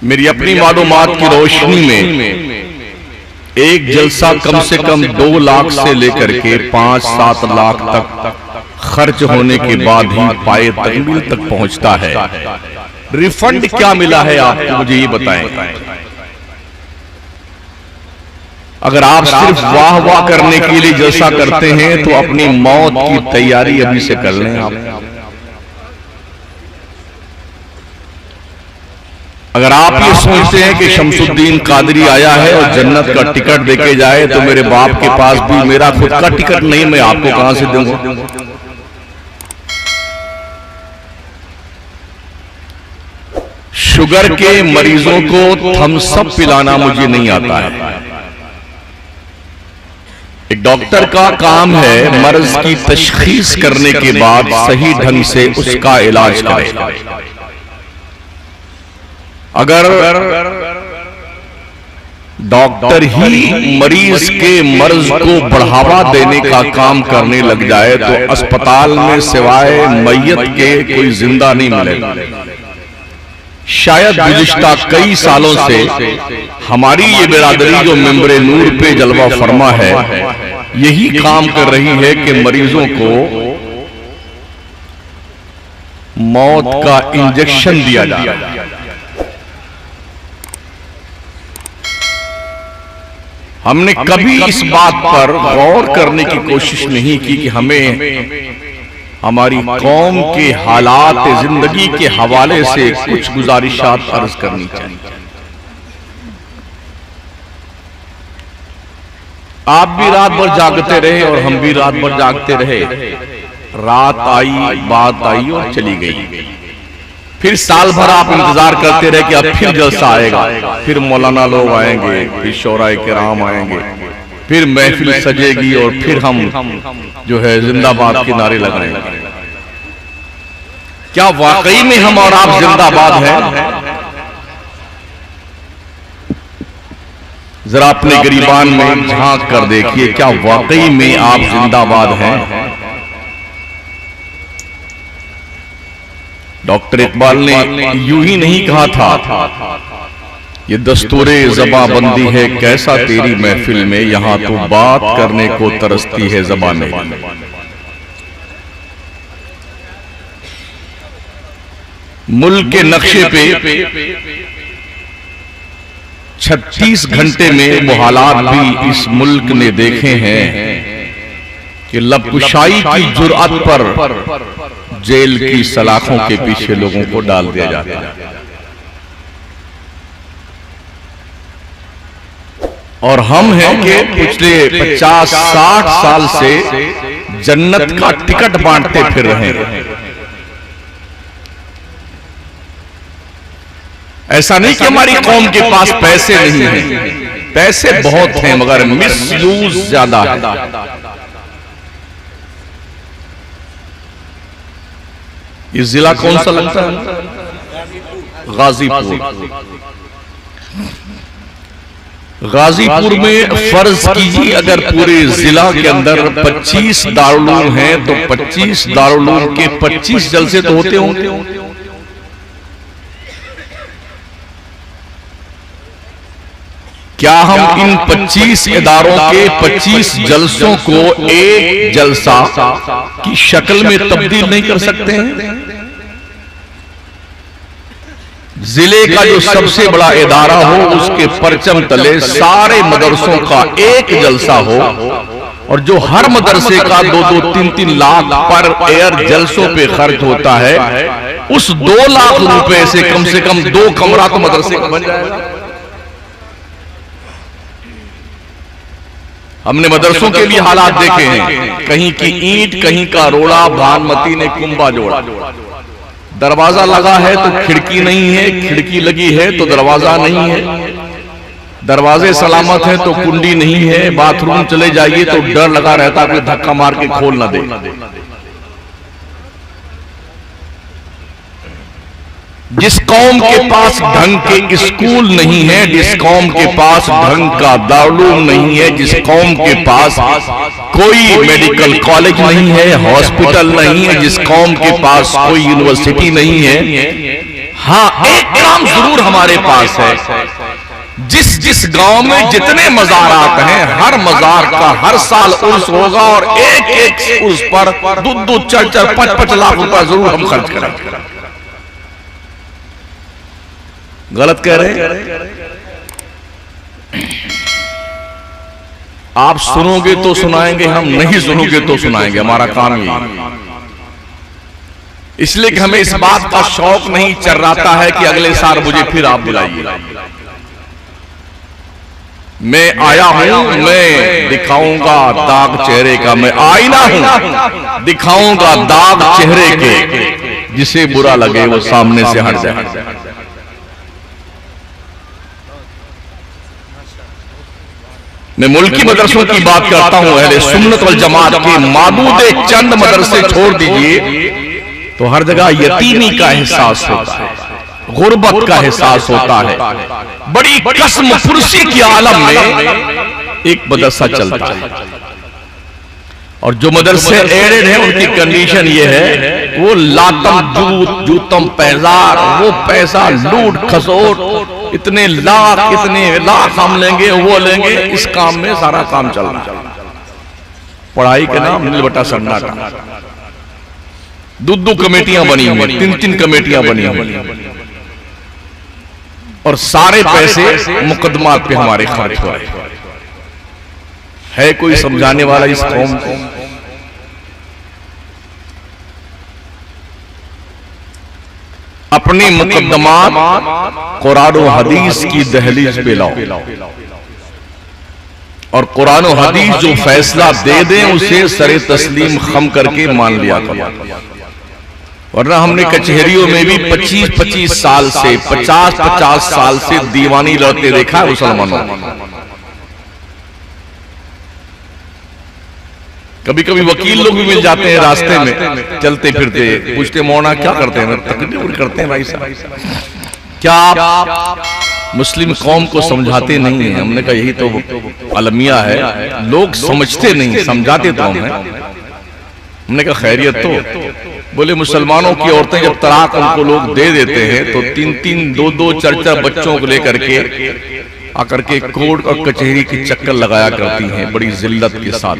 मेरी अपनी मालूमात की रोशनी में एक जलसा कम से कम 2 लाख से लेकर के 5-7 लाख तक खर्च होने के बाद ही पाए तकमील तक पहुंचता है। रिफंड क्या मिला है आपको, मुझे ये बताएं। अगर आप सिर्फ वाह वाह करने के लिए जलसा करते हैं तो अपनी मौत की तैयारी अभी से कर लें आप। अगर आप ये सोचते हैं कि शमसुद्दीन कादरी आया है और जन्नत का टिकट देके जाए तो मेरे बाप के पास भी मेरा खुद का टिकट नहीं, मैं आपको कहां से दूंगा। शुगर के मरीजों को थम्स अप पिलाना मुझे नहीं आता है। एक डॉक्टर का काम है मर्ज की तशखीस करने के बाद सही ढंग से उसका इलाज करे। अगर डॉक्टर ही मरीज के मर्ज को बढ़ावा देने का काम करने लग जाए तो अस्पताल में सिवाय मैयत के कोई जिंदा नहीं मिलेगा। शायद गुज़िश्ता कई सालों से हमारी ये बिरादरी जो मेंबरे नूर पे जलवा फरमा है यही काम कर रही है कि मरीजों को मौत का इंजेक्शन दिया जाए। हमने कभी इस बात पर गौर करने की कोशिश नहीं की कि हमें हमारी कौम के हालात जिंदगी के हवाले से कुछ गुजारिशात अर्ज करनी चाहिए। आप भी रात भर जागते रहे और हम भी रात भर जागते रहे। रात आई, बात आई और चली गई। फिर साल भर आप इंतजार करते रहे कि अब फिर जलसा आएगा, फिर मौलाना लोग आएंगे, फिर शोराए किराम आएंगे, फिर महफिल सजेगी और फिर हम जो है जिंदाबाद के नारे लगाएंगे। क्या वाकई में हम और आप जिंदाबाद हैं? जरा अपने गिरीबान में झांक कर देखिए, क्या वाकई में आप जिंदाबाद हैं? डॉक्टर इकबाल ने यूं ही नहीं कहा था, ये दस्तूरे ज़बाबंदी है कैसा तेरी महफिल में, यहां तो बात करने को तरसती है ज़बानें। मुल्क के नक्शे पे 36 घंटे में वो हालात भी इस मुल्क ने देखे हैं कि लबकुशाई की जुर्अत पर जेल की सलाखों के पीछे लोगों को डाल दिया जाता है। और हम हैं कि पिछले 50-60 साल से जन्नत का टिकट बांटते फिर रहे हैं। ऐसा नहीं कि हमारी कौम के पास पैसे नहीं हैं, पैसे बहुत हैं मगर मिसयूज ज्यादा है। ये जिला कौन सा लगता है? गाजीपुर। गाजीपुर में फर्ज कीजिए अगर पूरे जिला के अंदर 25 दारुल हैं तो 25 दारुल के 25 जलसे तो होते होंगे। क्या हम इन 25 इदारों के 25 जलसों को एक जलसा की शक्ल में तब्दील नहीं कर सकते हैं? जिले का जो सबसे बड़ा इदारा हो उसके परचम तले सारे मदरसों का एक जलसा हो और जो हर मदरसे का 2-3 लाख पर एयर जलसों पे खर्च होता है, उस 2 लाख रुपए से कम 2 कमरा तो मदरसे का बन जाएगा। हमने मदरसों के भी हालात देखे हैं, कहीं की ईंट कहीं का रोड़ा, भानमती ने कुंबा जोड़ा। दरवाजा लगा है तो खिड़की नहीं है, खिड़की लगी है तो दरवाजा नहीं है, दरवाजे सलामत हैं तो कुंडी नहीं है, बाथरूम चले जाइए तो डर लगा रहता कोई धक्का मार के खोल ना दे। जिस कौम के पास ढंग के स्कूल नहीं है, जिस कौम के पास ढंग का दारुल नहीं है, जिस कौम के पास कोई मेडिकल कॉलेज नहीं है, हॉस्पिटल नहीं है, जिस कौम के पास कोई यूनिवर्सिटी नहीं है, हाँ, एक काम जरूर हमारे पास है, जिस जिस गांव में जितने मज़ारात हैं, हर मज़ार का हर साल उर्स होगा और एक एक उर्स पर 2-2, 4-4, 5-5 लाख रुपए जरूर हम खर्च करेंगे। गलत कह रहे हैं? आप सुनोगे तो सुनाएंगे, हम नहीं सुनोगे तो सुनाएंगे, हमारा काम यही। इसलिए कि हमें इस बात का शौक नहीं चर्राता है कि अगले साल मुझे फिर आप बुलाइए। मैं आया हूं, मैं दिखाऊंगा दाग चेहरे का, मैं आईना हूं, दिखाऊंगा दाग चेहरे के, जिसे बुरा लगे वो सामने से हट जाए। मैं मुल्की मदरसों की बात करता हूं, अहले सुन्नत वल जमात के मादूदे चंद मदरसे छोड़ दीजिए तो हर जगह यतीमी का एहसास होता है, गुर्बत का एहसास होता है। बड़ी कसम फुर्सी की आलम में एक मदरसा चलता है, और जो मदरसे एडेड हैं उनकी कंडीशन ये है, वो लातम जूतम पैजार, वो पैसा लूट खसोट, इतने लाख हम लेंगे, वो लेंगे, इस काम में सारा काम चल रहा है। पढ़ाई के नाम नीलबटा सन्नाटा, 2-2 कमेटियां बनी हुई, 3-3 कमेटियां बनी हुई, और सारे पैसे मुकदमात पे हमारे खर्च हो रहे। है कोई समझाने वाला इस कौम को? अपने मुकदमात कुरान और हदीस की दहलीज पे लाओ, और कुरान और हदीस जो फैसला दे दें उसे सरे तस्लीम खम करके मान लिया करो। वरना हमने कचहरियों में भी 25-25 साल से, 50-50 साल से दीवानी लड़ते देखा है मुसलमानों। कभी कभी वकील लोग भी मिल जाते हैं रास्ते में चलते फिरते, पूछते मौना क्या करते हैं? तकरीर करते हैं भाई साहब। क्या आप मुस्लिम कौम को समझाते नहीं हैं? हमने कहा यही तो अलमिया है, लोग समझते नहीं, समझाते तो हम हैं। हमने कहा खैरियत तो? बोले मुसलमानों की औरतें जब तलाक उनको लोग दे देते हैं तो 3-3, 2-2, 4-4 बच्चों को लेकर के आकर के कोर्ट और कचहरी की चक्कर लगाया करती हैं बड़ी जिल्लत के साथ।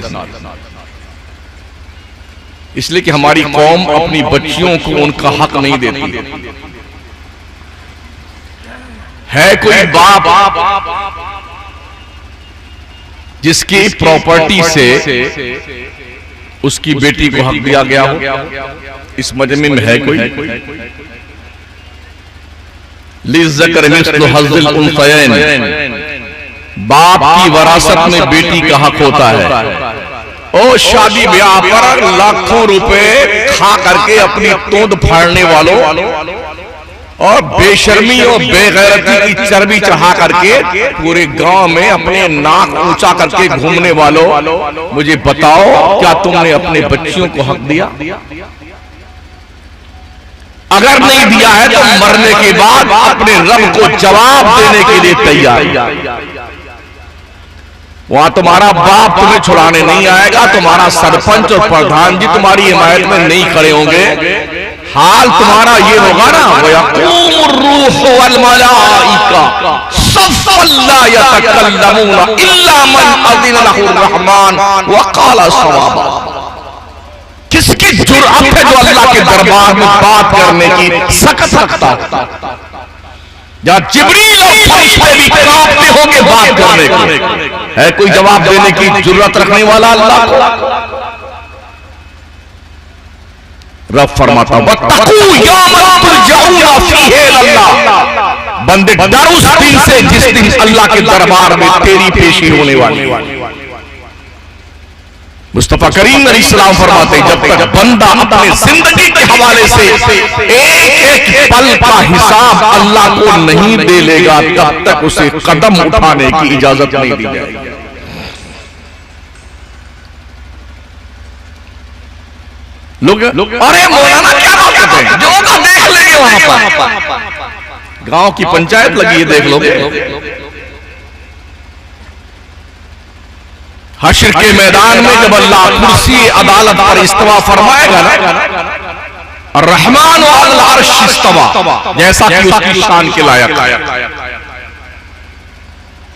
इसलिए कि हमारी कौम अपनी बच्चियों को उनका हक नहीं देती। है कोई बाप जिसकी प्रॉपर्टी से उसकी बेटी को हक दिया गया हो? इस मजमे में है कोई? लिज़्ज़कर मिस्लु हज़्ज़िल उन्सयैन, बाप की वरासत में बेटी का हक होता है। ओ शादी ब्याह पर लाखों रुपए खा करके अपनी तोंद फाड़ने वालों और बेशर्मी और बेगैरती की चर्बी चढ़ा करके पूरे गांव में अपने नाक ऊंचा करके घूमने वालों, मुझे बताओ क्या तुमने अपने बच्चियों को हक दिया? अगर नहीं दिया है तो मरने के बाद अपने रब को जवाब देने के लिए तैयार। वहां तुम्हारा बाप तुम्हें छुड़ाने नहीं आएगा, तुम्हारा सरपंच और प्रधान जी तुम्हारी हिमायत में नहीं खड़े होंगे। हाल तुम्हारा ये होगा ना, वयक़ूमुर रूह वल मलाइका सफ़्फ़न ला यतकल्लमूना इल्ला मन अज़िन लहुर रहमान व क़ाला सवाबा। किसकी जुर्अत है जो अल्लाह के दरबार में बात करने की सकत रखता? जहां जिब्रील और फरिश्ते भी कांपते होंगे बात करने को, है कोई जवाब देने की जुर्अत रखने वाला अल्लाह को? रब फरमाता वत्तकू यौमन तुरजऊना फीहि इलल्लाह, बंदे डर उस दिन से जिस दिन अल्लाह के दरबार में तेरी पेशी होने वाली। मुस्तफा करीम अलैहिस्सलाम फरमाते जब तक बंदा अपने जिंदगी के हवाले से एक एक पल का हिसाब अल्लाह को नहीं दे लेगा तब तक उसे कदम उठाने की इजाजत नहीं दी जाएगी। लोग अरे मौलाना क्या बात करते हैं, जो का देख लेंगे वहां पर, गांव की पंचायत लगी है देख लोगे। हश्र के मैदान में जब अल्लाह कुर्सी अदालत पर इस्तवा फरमाएगा ना, रहमान अल अर्श इस्तवा, जैसा कि उसकी शान के लायक।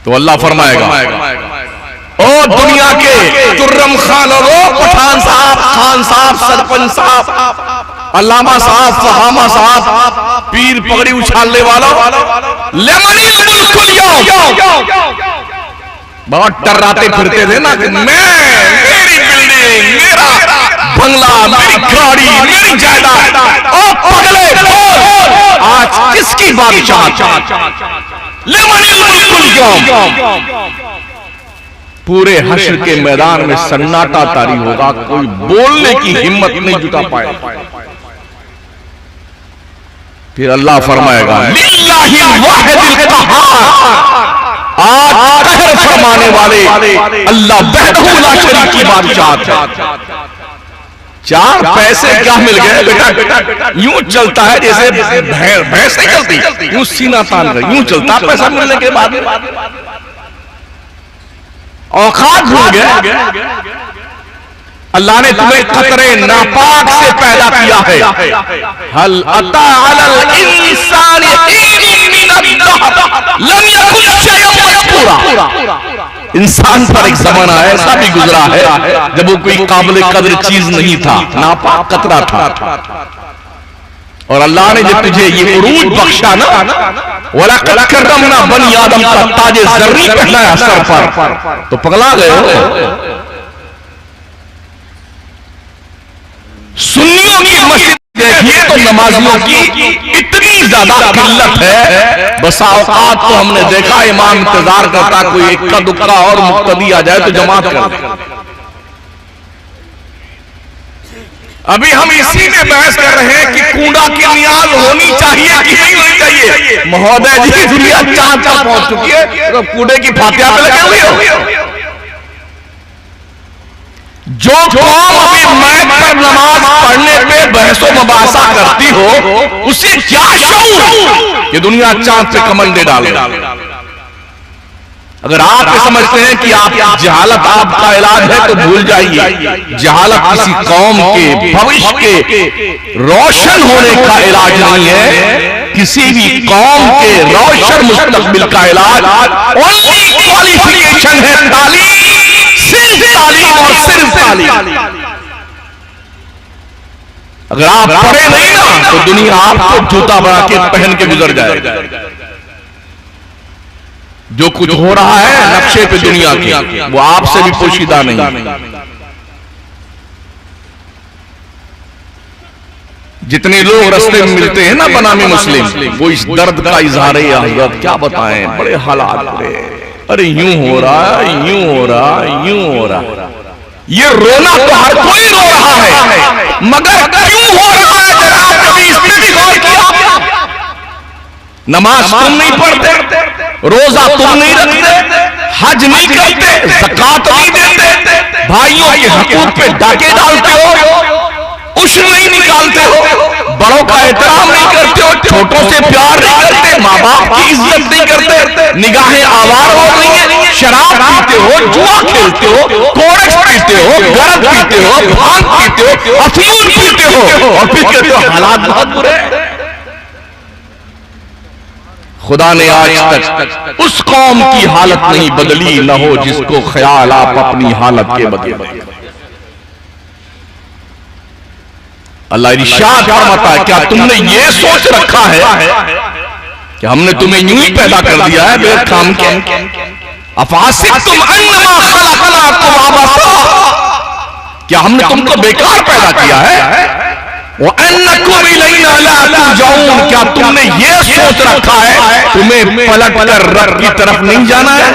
तो अल्लाह फरमाएगा, ओ दुनिया के तुर्रम खान और ओ पठान साहब, खान साहब, सरपंच साहब, अल्लामा साहब, फहामा साहब, पीर पगड़ी उछालने वालों, लेमनिल मुल्कुल यौम, बहुत टर्राते फिरते थे ना कि मेरी बिल्डिंग, मेरा बंगला, मेरी गाड़ी, मेरी जायदाद, ओ पगले बोल आज किसकी बादशाह? लेमनिल मुल्कुल यौम। पूरे हश्र के मैदान में सन्नाटा तारी होगा, कोई बोलने की हिम्मत नहीं जुटा पाए। फिर अल्लाह फरमाएगा, लिल्लाहिल वाहिदिल कहार, आज कहर फरमाने वाले अल्लाह वहदहू ला शरीक की बादशाह है। चार पैसे क्या मिल गए बेटा? यूं चलता है जैसे भैंस नहीं चलती, यूं सीना तान कर यूं चलता। पैसा मिलने के बाद औकात भूल गए। अल्लाह ने तुम्हें कतरे नापाक से पैदा किया है। हल अता अलल इंसानी हीनुम मिनद-दहर लम यकुन शयअन मज़कूरा। इंसान पर एक ज़माना ऐसा भी गुजरा है जब वो कोई काबिल कदर चीज नहीं था, नापाक कतरा था। और अल्लाह ने जब तुझे ये उरूज बख्शा ना, वलक़द कर्रमना बनी आदम का ताजे ज़र्री पहनाया सर पर, तो पगला गए हो। सुन्नियों की मस्जिद देखिए तो नमाजियों की इतनी ज्यादा किल्लत है। बसा औकात तो हमने देखा इमाम इंतजार करता कोई इक्का दुक्का और मुक्तदी आ जाए तो जमात कर। अभी हम इसी में बहस कर रहे हैं कि कूड़ा की नियाज होनी चाहिए कि नहीं होनी चाहिए। महोदय जी, दुनिया चांद तक पहुंच चुकी है तो कूड़े की फातिया पे लगे हुए हो। जो कौम अभी मैक पर नमाज पढ़ने पे बहसो मबासा करती हो, उसे क्या शऊर कि दुनिया चांद पे कमल दे डाले। अगर आप समझते हैं कि आप जहालत आपका इलाज है तो भूल जाइए, जहालत किसी कौम के भविष्य के रोशन होने का इलाज नहीं है। किसी भी कौम के रोशन मुस्तकबिल का इलाज ओनली क्वालिफिकेशन है तालीम, सिर्फ तालीम और सिर्फ तालीम। अगर आप पढ़े नहीं ना तो दुनिया आपको जूता बना के पहन के गुजर जाएगी। जो कुछ हो रहा है नक्शे पे दुनिया के, वो आपसे भी पोशीदा नहीं। जितने लोग रास्ते में मिलते हैं ना बनामी मुस्लिम, वो इस दर्द का इजहार है हजरत क्या बताएं, बड़े हालात है, अरे यूं हो रहा है, यूं हो रहा है, यूं हो रहा है। ये रोना तो हर कोई रो रहा है, मगर क्यों हो रहा है जरा कभी इस पे भी गौर किया? नमाज तुम नहीं पढ़ते, रोजा तुम नहीं रखते, हज नहीं करते, ज़कात नहीं देते, भाइयों के हकूक पे डाके डालते हो, उश्र नहीं निकालते हो, बड़ों का एहतराम नहीं करते हो, छोटों से प्यार नहीं करते, माँ बाप की इज्जत नहीं करते, निगाहें आवार हो रही है, शराब पीते हो, जुआ खेलते हो, कोरस पीते हो, गरज पीते हो, भांग पीते हो, अफीम पीते हो और फिर कहते हो हालात बहुत बुरे। खुदा ने आज तक उस कौम की हालत नहीं बदली न हो जिसको ख्याल आप अपनी हालत के बदले। अल्लाह इरशाद फरमाता है, क्या तुमने ये सोच रखा है कि हमने तुम्हें यूं ही पैदा कर दिया है बेर काम के? अफासिबतुम अन्नमा खलक़नाकुम अबसा, क्या हमने तुमको बेकार पैदा किया है? व अन्नकुम इलैना ला तुरजऊन, क्या तुमने ये सोच रखा है तुम्हें पलट कर रब की तरफ नहीं जाना है?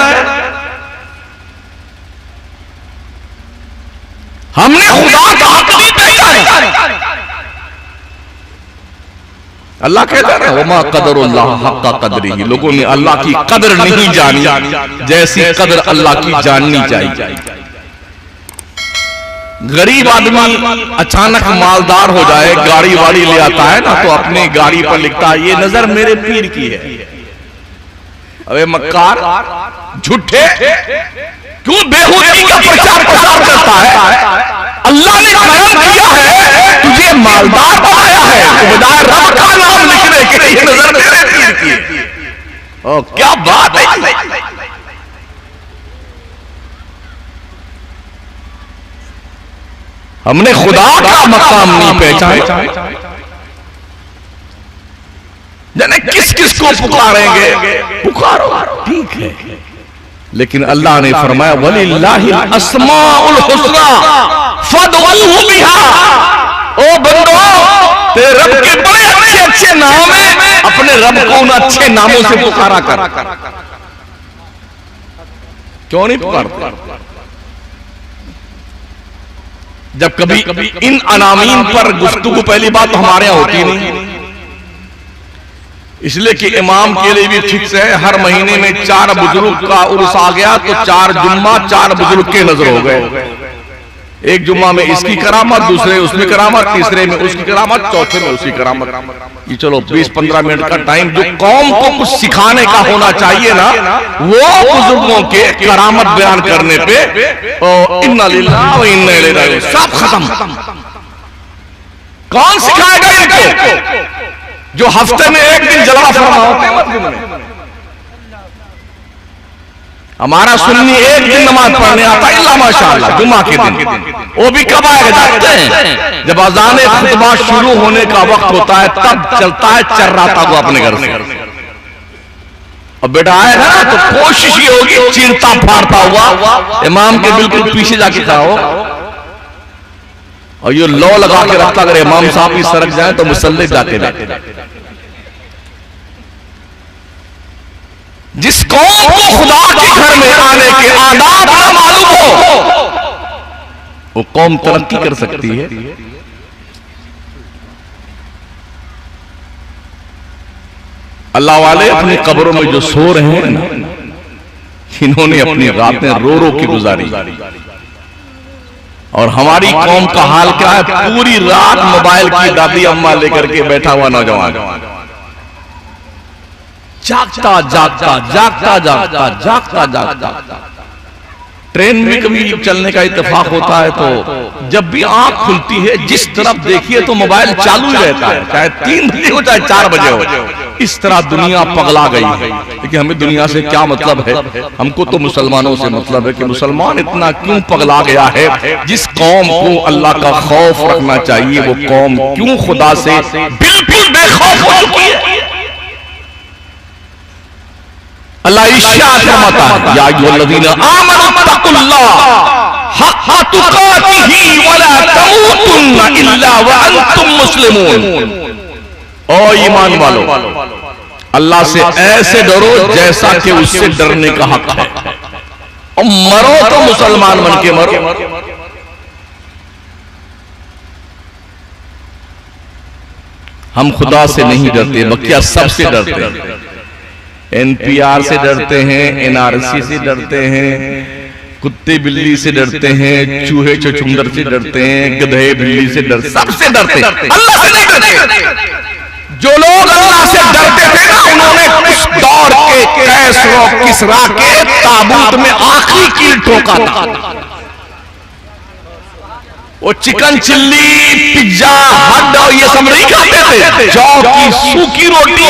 हमने खुदा का हक नहीं पहचाना। अल्लाह कहता है वमा क़दरुल्लाह हक़्क़ क़द्रिही, लोगों ने अल्लाह की कदर नहीं जानी जैसी कदर अल्लाह की जाननी चाहिए। गरीब आदमी अचानक मालदार हो जाए, गाड़ी वाड़ी ले आता है ना, तो अपनी गाड़ी पर लिखता है ये नजर मेरे पीर की है। अबे मक्कार, झूठे, क्यों बेहूदी का प्रचार प्रसार करता है? अल्लाह ने करम किया है, तुझे मालदार बनाया है, तो बजाय रब का नाम लिखने के लिए नजर तेरे तीर की। ओ क्या बात है। हमने खुदा का मकाम नहीं पहचाना, जाने किस किस को पुकारेंगे, पुकारो ठीक है, लेकिन अल्लाह ने फरमाया वलिल्लाहिल अस्माउल हुस्ना फदअहु बिहा। ओ बंदो, तेरे रब के बड़े अच्छे अच्छे नाम हैं, अपने रब को उन अच्छे नामों से पुकारा कर। क्यों नहीं पुकारते? जब कभी इन अनामीन पर गुफ्तगू पहली बात तो हमारे यहां होती नहीं, इसलिए कि इमाम के लिए भी फिक्स है, हर महीने में 4 बुजुर्ग का उर्स आ गया तो 4 जुम्मा 4 बुजुर्ग के नजर हो गए। एक जुम्मा में इसकी करामत, दूसरे उसमें करामत, तीसरे में उसकी करामत, चौथे में उसकी करामत। ये चलो 20-15 मिनट का टाइम जो कौम को कुछ सिखाने का होना चाहिए ना, वो बुजुर्गों के करामत बयान करने पे इन्ना लिल्लाह व इन्ना इलैहि राजिऊन सब खत्म। कौन सिखाएगा इनको जो हफ्ते में एक दिन जलवा फरमा होते हैं मस्जिद में? हमारा सुन्नी एक दिन नमाज पढ़ने आता है इल्ला माशाअल्लाह, जुम्मा के दिन। वो भी कब आएगा जानते हैं? जब अज़ान खुतबा शुरू होने का वक्त होता है, तब चलता है चर्राता को अपने घर से। अब बेटा आएगा ना तो कोशिश ये होगी चीरता फाड़ता हुआ इमाम के बिल्कुल पीछे जाके खड़ा हो, और ये लौ लगा के रखता, अगर इमाम साहब की सरक जाए तो मुसल्ले जाके जाते। जिस कौम को खुदा के घर में आने के आदाब ना मालूम हो, वो कौम तरक्की कर सकती है? अल्लाह वाले अपनी कब्रों में जो सो रहे हैं ना, इन्होंने अपनी रातें रो रो के गुजारी, और हमारी कौम का हाल क्या है? पूरी रात मोबाइल की दादी अम्मा लेकर के बैठा हुआ नौजवान, जागता जागता जागता जागता जागता जागता। ट्रेन में कभी चलने का इत्तेफाक होता है तो जब भी आंख खुलती है जिस तरफ देखिए तो मोबाइल चालू ही रहता है, चाहे 3 बजे हो चाहे 4 बजे हो। इस तरह दुनिया पगला गई है। लेकिन हमें दुनिया से क्या मतलब है? हमको तो मुसलमानों से मतलब है कि मुसलमान इतना क्यों पगला गया है? जिस कौम को अल्लाह का खौफ रखना चाहिए वो कौम क्यों खुदा से बिल्कुल बेखौफ हो चुकी है? अल्लाह इरशाद फरमाता है, या अय्युहल्लज़ीना आमनू तक़ुल्लाह हक़्क़ तुक़ातिही वला तमूतुन्ना इल्ला व अंतुम मुस्लिमून। ओ ईमान वालो, अल्लाह से ऐसे डरो जैसा कि उससे डरने का हक है, और मरो तो मुसलमान बन के मरो। हम खुदा से नहीं डरते, बल्कि सबसे डरते हैं। NPR से डरते हैं, NRC से डरते हैं, कुत्ते बिल्ली से डरते हैं, चूहे चुचुंदर से डरते हैं, गधे बिल्ली से डरते, सबसे डरते हैं, अल्लाह से नहीं डरते। जो लोग अल्लाह से डरते थे ना, उन्होंने उस दौर के कैसरो किसरा के ताबूत में आखिरी कील ठोका था। वो chicken chilli, pizza, hot dog ये सब नहीं खाते थे, जौ की सूखी रोटी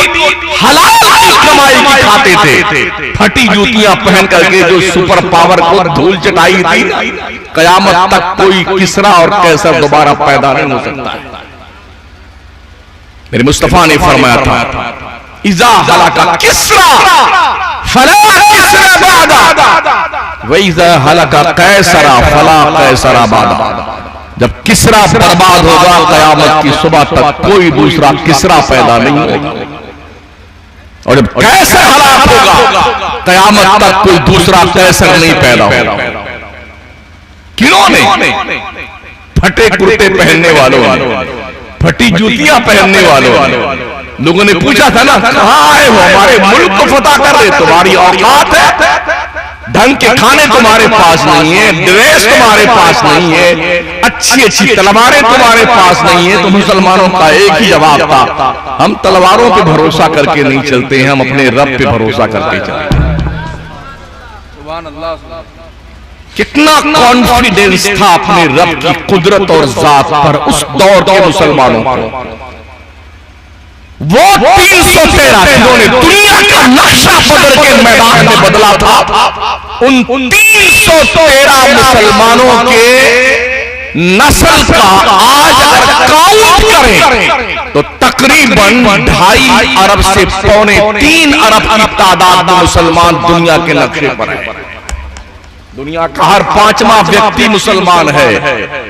हलाल की कमाई की खाते थे। फटी जूतियां पहन करके जो सुपर पावर को धूल चटाई थी, कयामत तक कोई किसरा और कैसर दोबारा पैदा नहीं हो सकता है। मेरे मुस्तफा ने फरमाया था, इज़ा हलका किसरा फला किसरा बादा व इज़ा हलका कैसरा फला कैसरा बादा। जब किसरा बर्बाद होगा, कयामत की सुबह तक कोई दूसरा किसरा पैदा नहीं होगा, और जब कैसर हलाक होगा, कयामत तक कोई दूसरा कैसर नहीं पैदा होगा। किन्होंने? फटे कुर्ते पहनने वालों, फटी जूतियां पहनने वालों। लोगों ने पूछा था ना, कहां आए हो? हमारे मुल्क को फतह कर दे, तुम्हारी औकात है? ढंग के खाने तुम्हारे पास नहीं है, ड्रेस तुम्हारे पास नहीं है, अच्छी अच्छी तलवारें तुम्हारे पास नहीं है। तो मुसलमानों का एक ही जवाब था, हम तलवारों पे भरोसा करके नहीं चलते हैं, हम अपने रब पे भरोसा करके चलते हैं। कितना कॉन्फिडेंस था अपने रब की कुदरत और जात पर उस दौर के मुसलमानों को। वो 313 जिन्होंने दुनिया का नक्शा बदल के मैदान में बदला था, उन 313 मुसलमानों के नस्ल का आज अगर काउंट करें तो तकरीबन 2.5 अरब से 2.25 अरब की तादाद में मुसलमान दुनिया के नक्शे पर है। दुनिया का हर 5वां व्यक्ति मुसलमान है,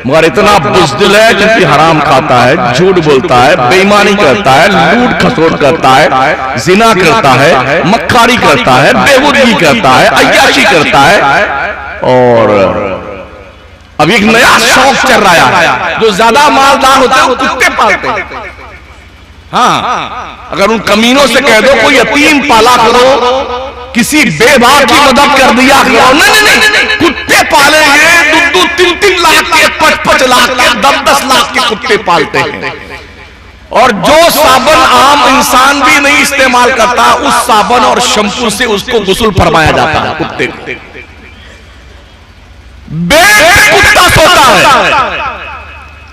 मगर इतना बुज़दिल है क्योंकि हराम खाता है, झूठ बोलता है, बेईमानी करता है, लूट खसोट करता है, जिना करता है, मक्कारी करता है, बेहुदगी करता है, अय्याशी करता है। और अब एक नया शौक चल रहा है, जो ज्यादा मालदार होते हैं वो कुत्ते पालते हैं। हाँ, अगर उन कमीनों से कह दो कोई यतीम पाला करो, किसी बेवाह की मदद कर दिया करो, नहीं, कुत्ते पालेंगे। 2-3 लाख के, 5-5 लाख के, 10-10 लाख के कुत्ते पालते हैं। और जो साबुन आम इंसान भी नहीं इस्तेमाल करता, उस साबुन और शैम्पू से उसको गुस्ल फरमाया जाता है कुत्ते को। बेड कुत्ता सोता है,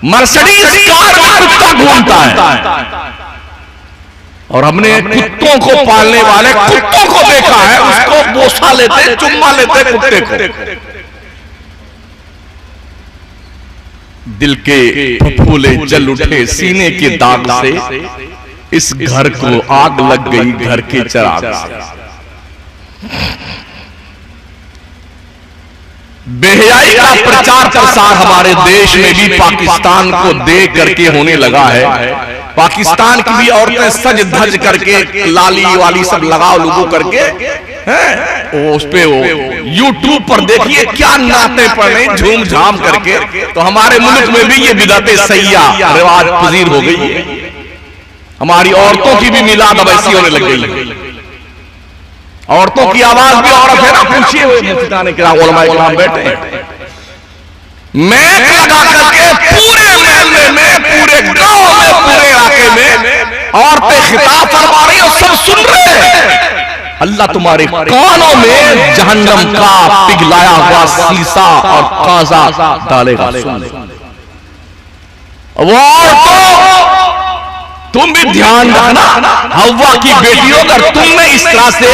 मर्सिडीज कार में कुत्ता घूमता है। और हमने कुत्तों को पालने वाले कुत्तों को देखा है, उसको बोसा लेते, चुम्मा लेते कुत्ते को। दिल के फफूले जल उठे सीने के दाग से, इस घर को आग लग गई घर के चिराग से। बेहयाई का प्रचार प्रसार हमारे देश में भी पाकिस्तान को देख करके होने लगा है। पाकिस्तान की भी औरतें सज धज करके लाली वाली सब लगाओ लोगों करके हैं, उस पे वो यूट्यूब पर देखिए क्या नाते पड़ रहे झूम झाम करके। तो हमारे मुल्क में भी ये बिदअते सैया रिवाज पजीर हो गई है। हमारी औरतों की भी मिलाद अब ऐसी होने लग गई। औरतों की आवाज भी औरत है ना, पूछिए मुफ्ताने किराम उलमाए किराम बैठे हैं, मैक लगा करके पूरे महल्ले में, पूरे गांव में, पूरे इलाके में औरतें खिताब फरमा रही और सब सुन रहे हैं। अल्लाह तुम्हारे कानों में जहन्नम का पिघलाया हुआ शीशा और काजा डालेगा। वो तुम भी ध्यान रखना, हव्वा की बेटियों, अगर तुमने इस तरह से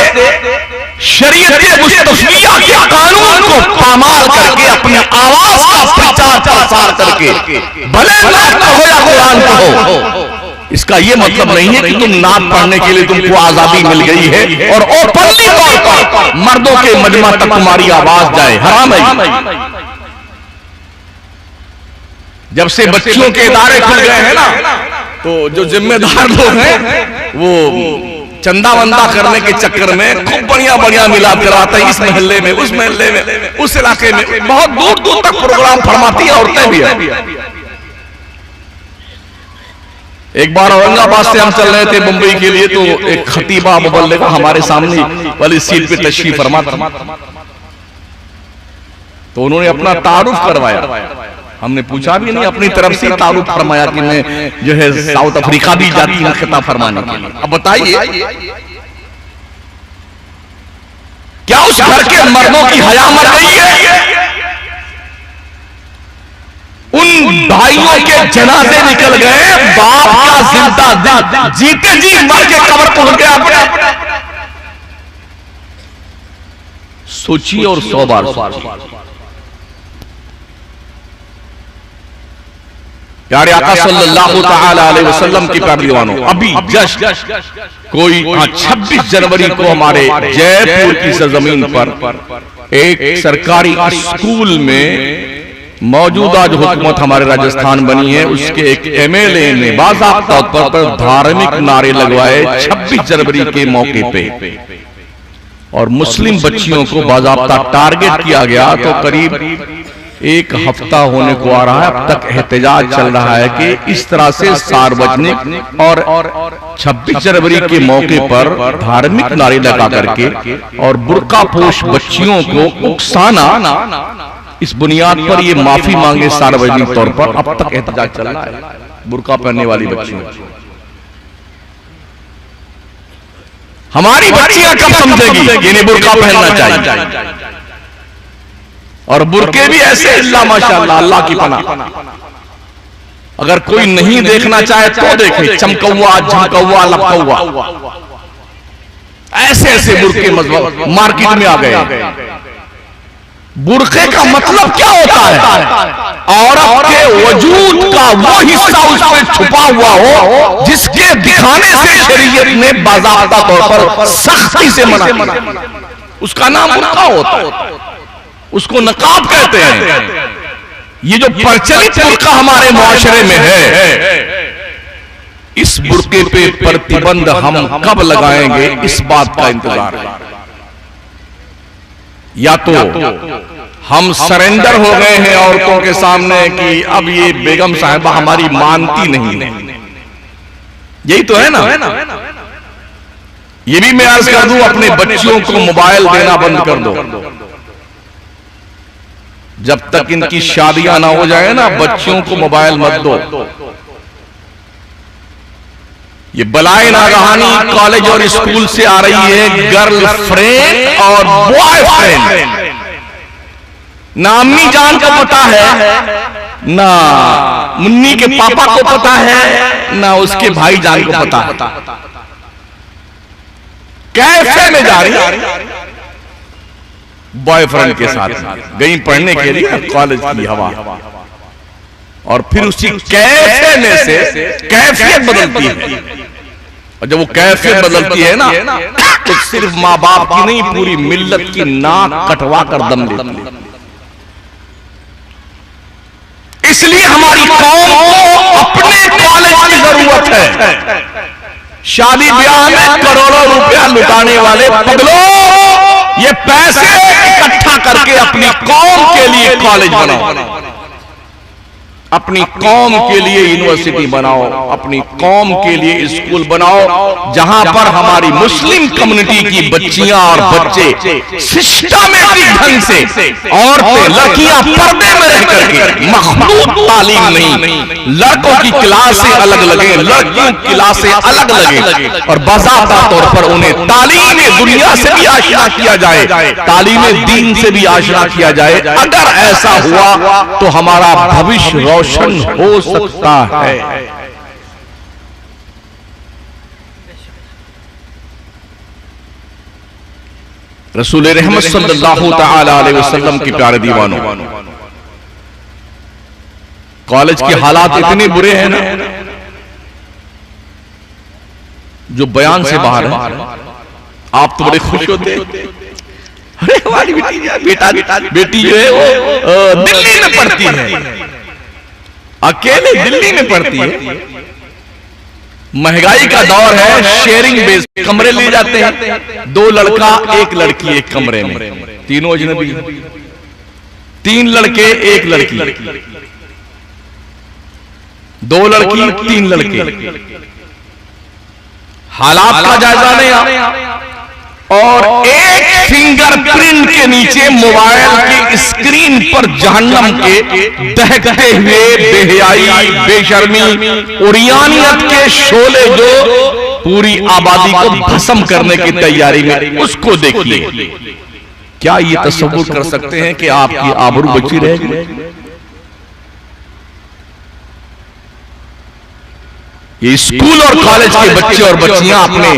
शरीयत मुस्तफिया के कानून को पामाल करके अपने आवाज का प्रचार प्रसार करके भले नात कहो या कुरान कहो, इसका यह मतलब नहीं है कि तुम नात पढ़ने के लिए तुमको आजादी मिल गई है और ओपनली तौर पर मर्दों के मजमा तक तुम्हारी आवाज जाए। हराम है। जब से बच्चियों के इदारे खुल गए हैं ना, तो जो जिम्मेदार लोग हैं वो चंदा वंदा करने के चक्कर में खूब बढ़िया मिलाद कराते हैं। इस मोहल्ले में, उस मोहल्ले में, उस इलाके में, बहुत दूर दूर तक प्रोग्राम फरमाती है औरतें भी हैं। एक बार औरंगाबाद से हम चल रहे थे मुंबई के लिए, तो एक खतीबा मुबल्लिगा हमारे सामने वाली सीट पे तशरीफ फरमा था। तो उन्होंने अपना तारुफ करवाया। हमने पूछा भी नहीं, अपनी तरफ से तारुफ फरमाया कि मैं जो है साउथ अफ्रीका भी जाती हूं खिताब फरमाने के लिए। अब बताइए क्या उस घर के मर्दों की हया मर गई है? उन भाइयों के जनाजे निकल गए, बाप का जिंदा जीते जी मर के कब्र पहुंच गया। सोचिए और 100 बार सोचिए। प्यारे आका सल्लल्लाहु तआला अलैहि वसल्लम की प्यारीवानों, अभी जस्ट कोई 26 जनवरी को हमारे जयपुर की सरजमीन पर एक सरकारी स्कूल में मौजूदा जो हुकूमत हमारे राजस्थान बनी है, उसके एक एमएलए ने बाज़ाब्ता तौर पर धार्मिक नारे लगवाए 26 जनवरी के मौके पे, और मुस्लिम बच्चियों को बाज़ाब्ता टारगेट किया गया। तो करीब 1 हफ्ता होने को आ रहा है, अब तक एहतजाज चल रहा है कि इस तरह से सार्वजनिक और 26 जनवरी के मौके पर धार्मिक नारे लगा करके और बुर्का पोश बच्चियों को उकसाना, इस बुनियाद पर ये माफी मांगे सार्वजनिक तौर पर। अब तक एहतजाज चल रहा है बुर्का पहनने वाली बच्चियों। हमारी बच्चियां कब समझेगी कि इन्हें बुर्का पहनना चाहिए? और बुरके भी ऐसे इल्ला माशाअल्लाह, अल्लाह की पनाह। अगर कोई नहीं देखना चाहे तो देखे, चमकौआ, झमकौआ, लपकौआ, ऐसे ऐसे बुरके मार्केट में आ गए। बुरके का मतलब क्या होता है? औरत के वजूद का वो हिस्सा उसमें छुपा हुआ हो जिसके दिखाने से शरीयत ने बाज़ाब्ता तौर पर सख्ती से मना किया। उसका नाम बुरका होता है, उसको नकाब कहते हैं। ये जो प्रचलित बुरका हमारे मुआशरे में है, इस बुरके पे प्रतिबंध हम कब लगाएंगे, इस बात का इंतजार है। या तो हम सरेंडर हो गए हैं औरतों के सामने कि अब ये बेगम साहिबा हमारी मानती नहीं है, यही तो है ना। ये भी मैं अर्ज कर दूं, अपने बच्चियों को मोबाइल देना बंद कर दो। जब तक इनकी शादियां ना हो जाए ना, बच्चियों को मोबाइल मत दो। ये बलाए नागहानी कॉलेज और स्कूल से आ रही है, गर्लफ्रेंड और बॉयफ्रेंड। ना अम्मी जान को पता है, ना मुन्नी के पापा को पता है, ना उसके भाई जान को पता है। कैफे में जा रही बॉयफ्रेंड के साथ, गई पढ़ने के लिए कॉलेज की हवा, और फिर उसी कैफे में से कैफियत बदलती है। और जब वो कैफियत बदलती है ना, तो सिर्फ माँ बाप की नहीं, पूरी मिल्लत की नाक कटवा कर दम लेती है। इसलिए हमारी कौम को अपने कॉलेज की जरूरत है। शादी ब्याह में करोड़ों रुपया लुटाने वाले पगलों, ये पैसे इकट्ठा करके अपनी कौम के लिए कॉलेज बनाओ, अपनी कौम के लिए यूनिवर्सिटी बनाओ, अपनी कौम के लिए स्कूल बनाओ, जहां पर हमारी मुस्लिम कम्युनिटी की बच्चियां और बच्चे सिस्टमेटिक ढंग से, औरतें लड़कियां पर्दे में रह करके मखलूत तालीम नहीं, लड़कों की क्लासें अलग लगे, लड़कियों की क्लासें अलग लगे, और बाज़ाब्ता तौर पर उन्हें तालीम दुनिया से भी आशना किया जाए, तालीम दीन से भी आशना किया जाए। अगर ऐसा हुआ तो हमारा भविष्य रोशन हो सकता है। रसूल रहमत सल्लल्लाहु तआला अलैहि वसल्लम की प्यारे दीवानों, कॉलेज के हालात इतने बुरे हैं ना, जो बयान से बाहर है। आप तो बड़े खुश होते हैं, अरे हमारी बेटी जो है वो दिल्ली में पढ़ती है, अकेले दिल्ली में पढ़ती है। महंगाई का दौर है, शेयरिंग बेस कमरे ले जाते हैं, 2 लड़का 1 लड़की एक कमरे में, तीनों अजनबी, 3 लड़के 1 लड़की, 2 लड़की 3 लड़के। हालात का जायजा नहीं, और एक फिंगरप्रिंट के नीचे मोबाइल की स्क्रीन पर जहन्नम के दहकते हुए बेहयाई, बेशर्मी, उरियानियत के शोले जो पूरी आबादी को भस्म करने की तैयारी में, उसको देखिए। क्या ये तसव्वुर कर सकते हैं कि आपकी आबरू बची रहेगी? ये स्कूल और कॉलेज के बच्चे और बच्चियां अपने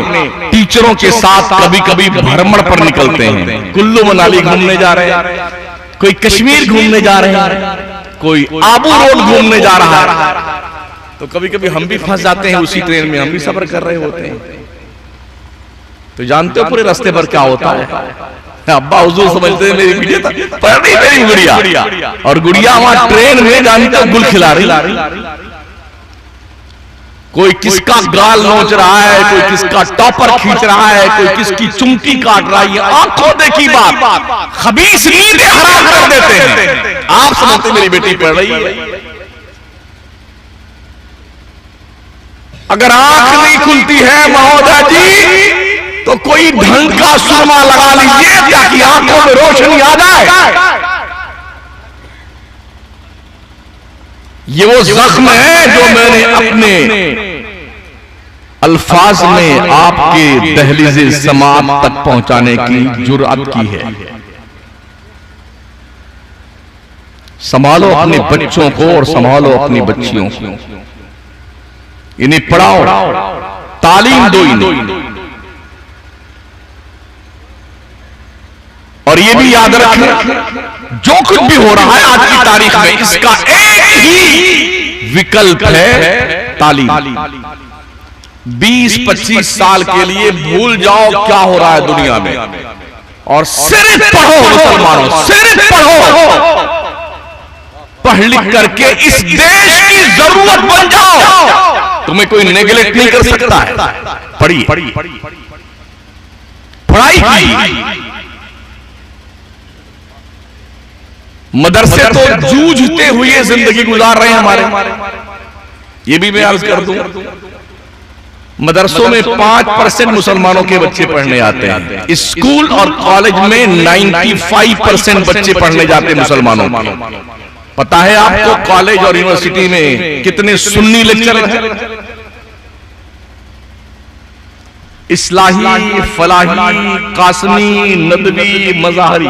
टीचरों के साथ कभी कभी भ्रमण पर निकलते हैं। कुल्लू मनाली घूमने जा रहे हैं, कोई कश्मीर घूमने जा रहे हैं, कोई आबू रोड घूमने जा रहा है, तो कभी कभी हम भी फंस जाते हैं उसी ट्रेन में, हम भी सफर कर रहे होते हैं। तो जानते हो पूरे रास्ते पर क्या होता है? अब्बा हुजूर समझते हैं मेरी बेटी पढ़ रही मेरी गुड़िया, और गुड़िया वहां ट्रेन में जानते हो गुल खिला रही, कोई किसका गाल नोच रहा है, कोई किसका टॉपर खींच रहा है, कोई किसकी चुमकी काट रहा है। आंखों देखी बात, खबीस नींदें हराम कर देते हैं। आप समझते मेरी बेटी पढ़ रही है? अगर आंख नहीं खुलती है महोदय जी, तो कोई ढंग का सुरमा लगा लीजिए ताकि आंखों में रोशनी आ जाए। ये वो जख्म है जो मैंने अपने अल्फाज में आपके दहलीज़े समात तक पहुंचाने की जुर्अत की है। संभालो अपने बच्चों को और संभालो अपनी बच्चियों को, इन्हें पढ़ाओ, तालीम दो इन्हें। और ये भी याद रखें, जो कुछ भी हो रहा है आज की तारीख में, इसका एक ही विकल्प है तालीम। 20-25 साल के लिए भूल जाओ क्या हो रहा है दुनिया में, और सिर्फ पढ़ो मुसलमानों, सिर्फ पढ़ो। पढ़ लिख करके इस देश की जरूरत बन जाओ। तुम्हें कोई नेगलेक्ट नहीं कर सकता है। पढ़िए, पढ़ाई की। मदरसे तो जूझते हुए जिंदगी गुजार रहे हैं हमारे। ये भी मैं अर्ज कर दूं, मदरसों में 5% मुसलमानों के बच्चे पढ़ने आते हैं। स्कूल और कॉलेज में 95% बच्चे पढ़ने जाते हैं मुसलमानों के। पता है आपको कॉलेज और यूनिवर्सिटी में कितने सुन्नी लेक्चरर हैं? इस्लाही, फलाही, कासमी, नदवी, मज़ाहरी,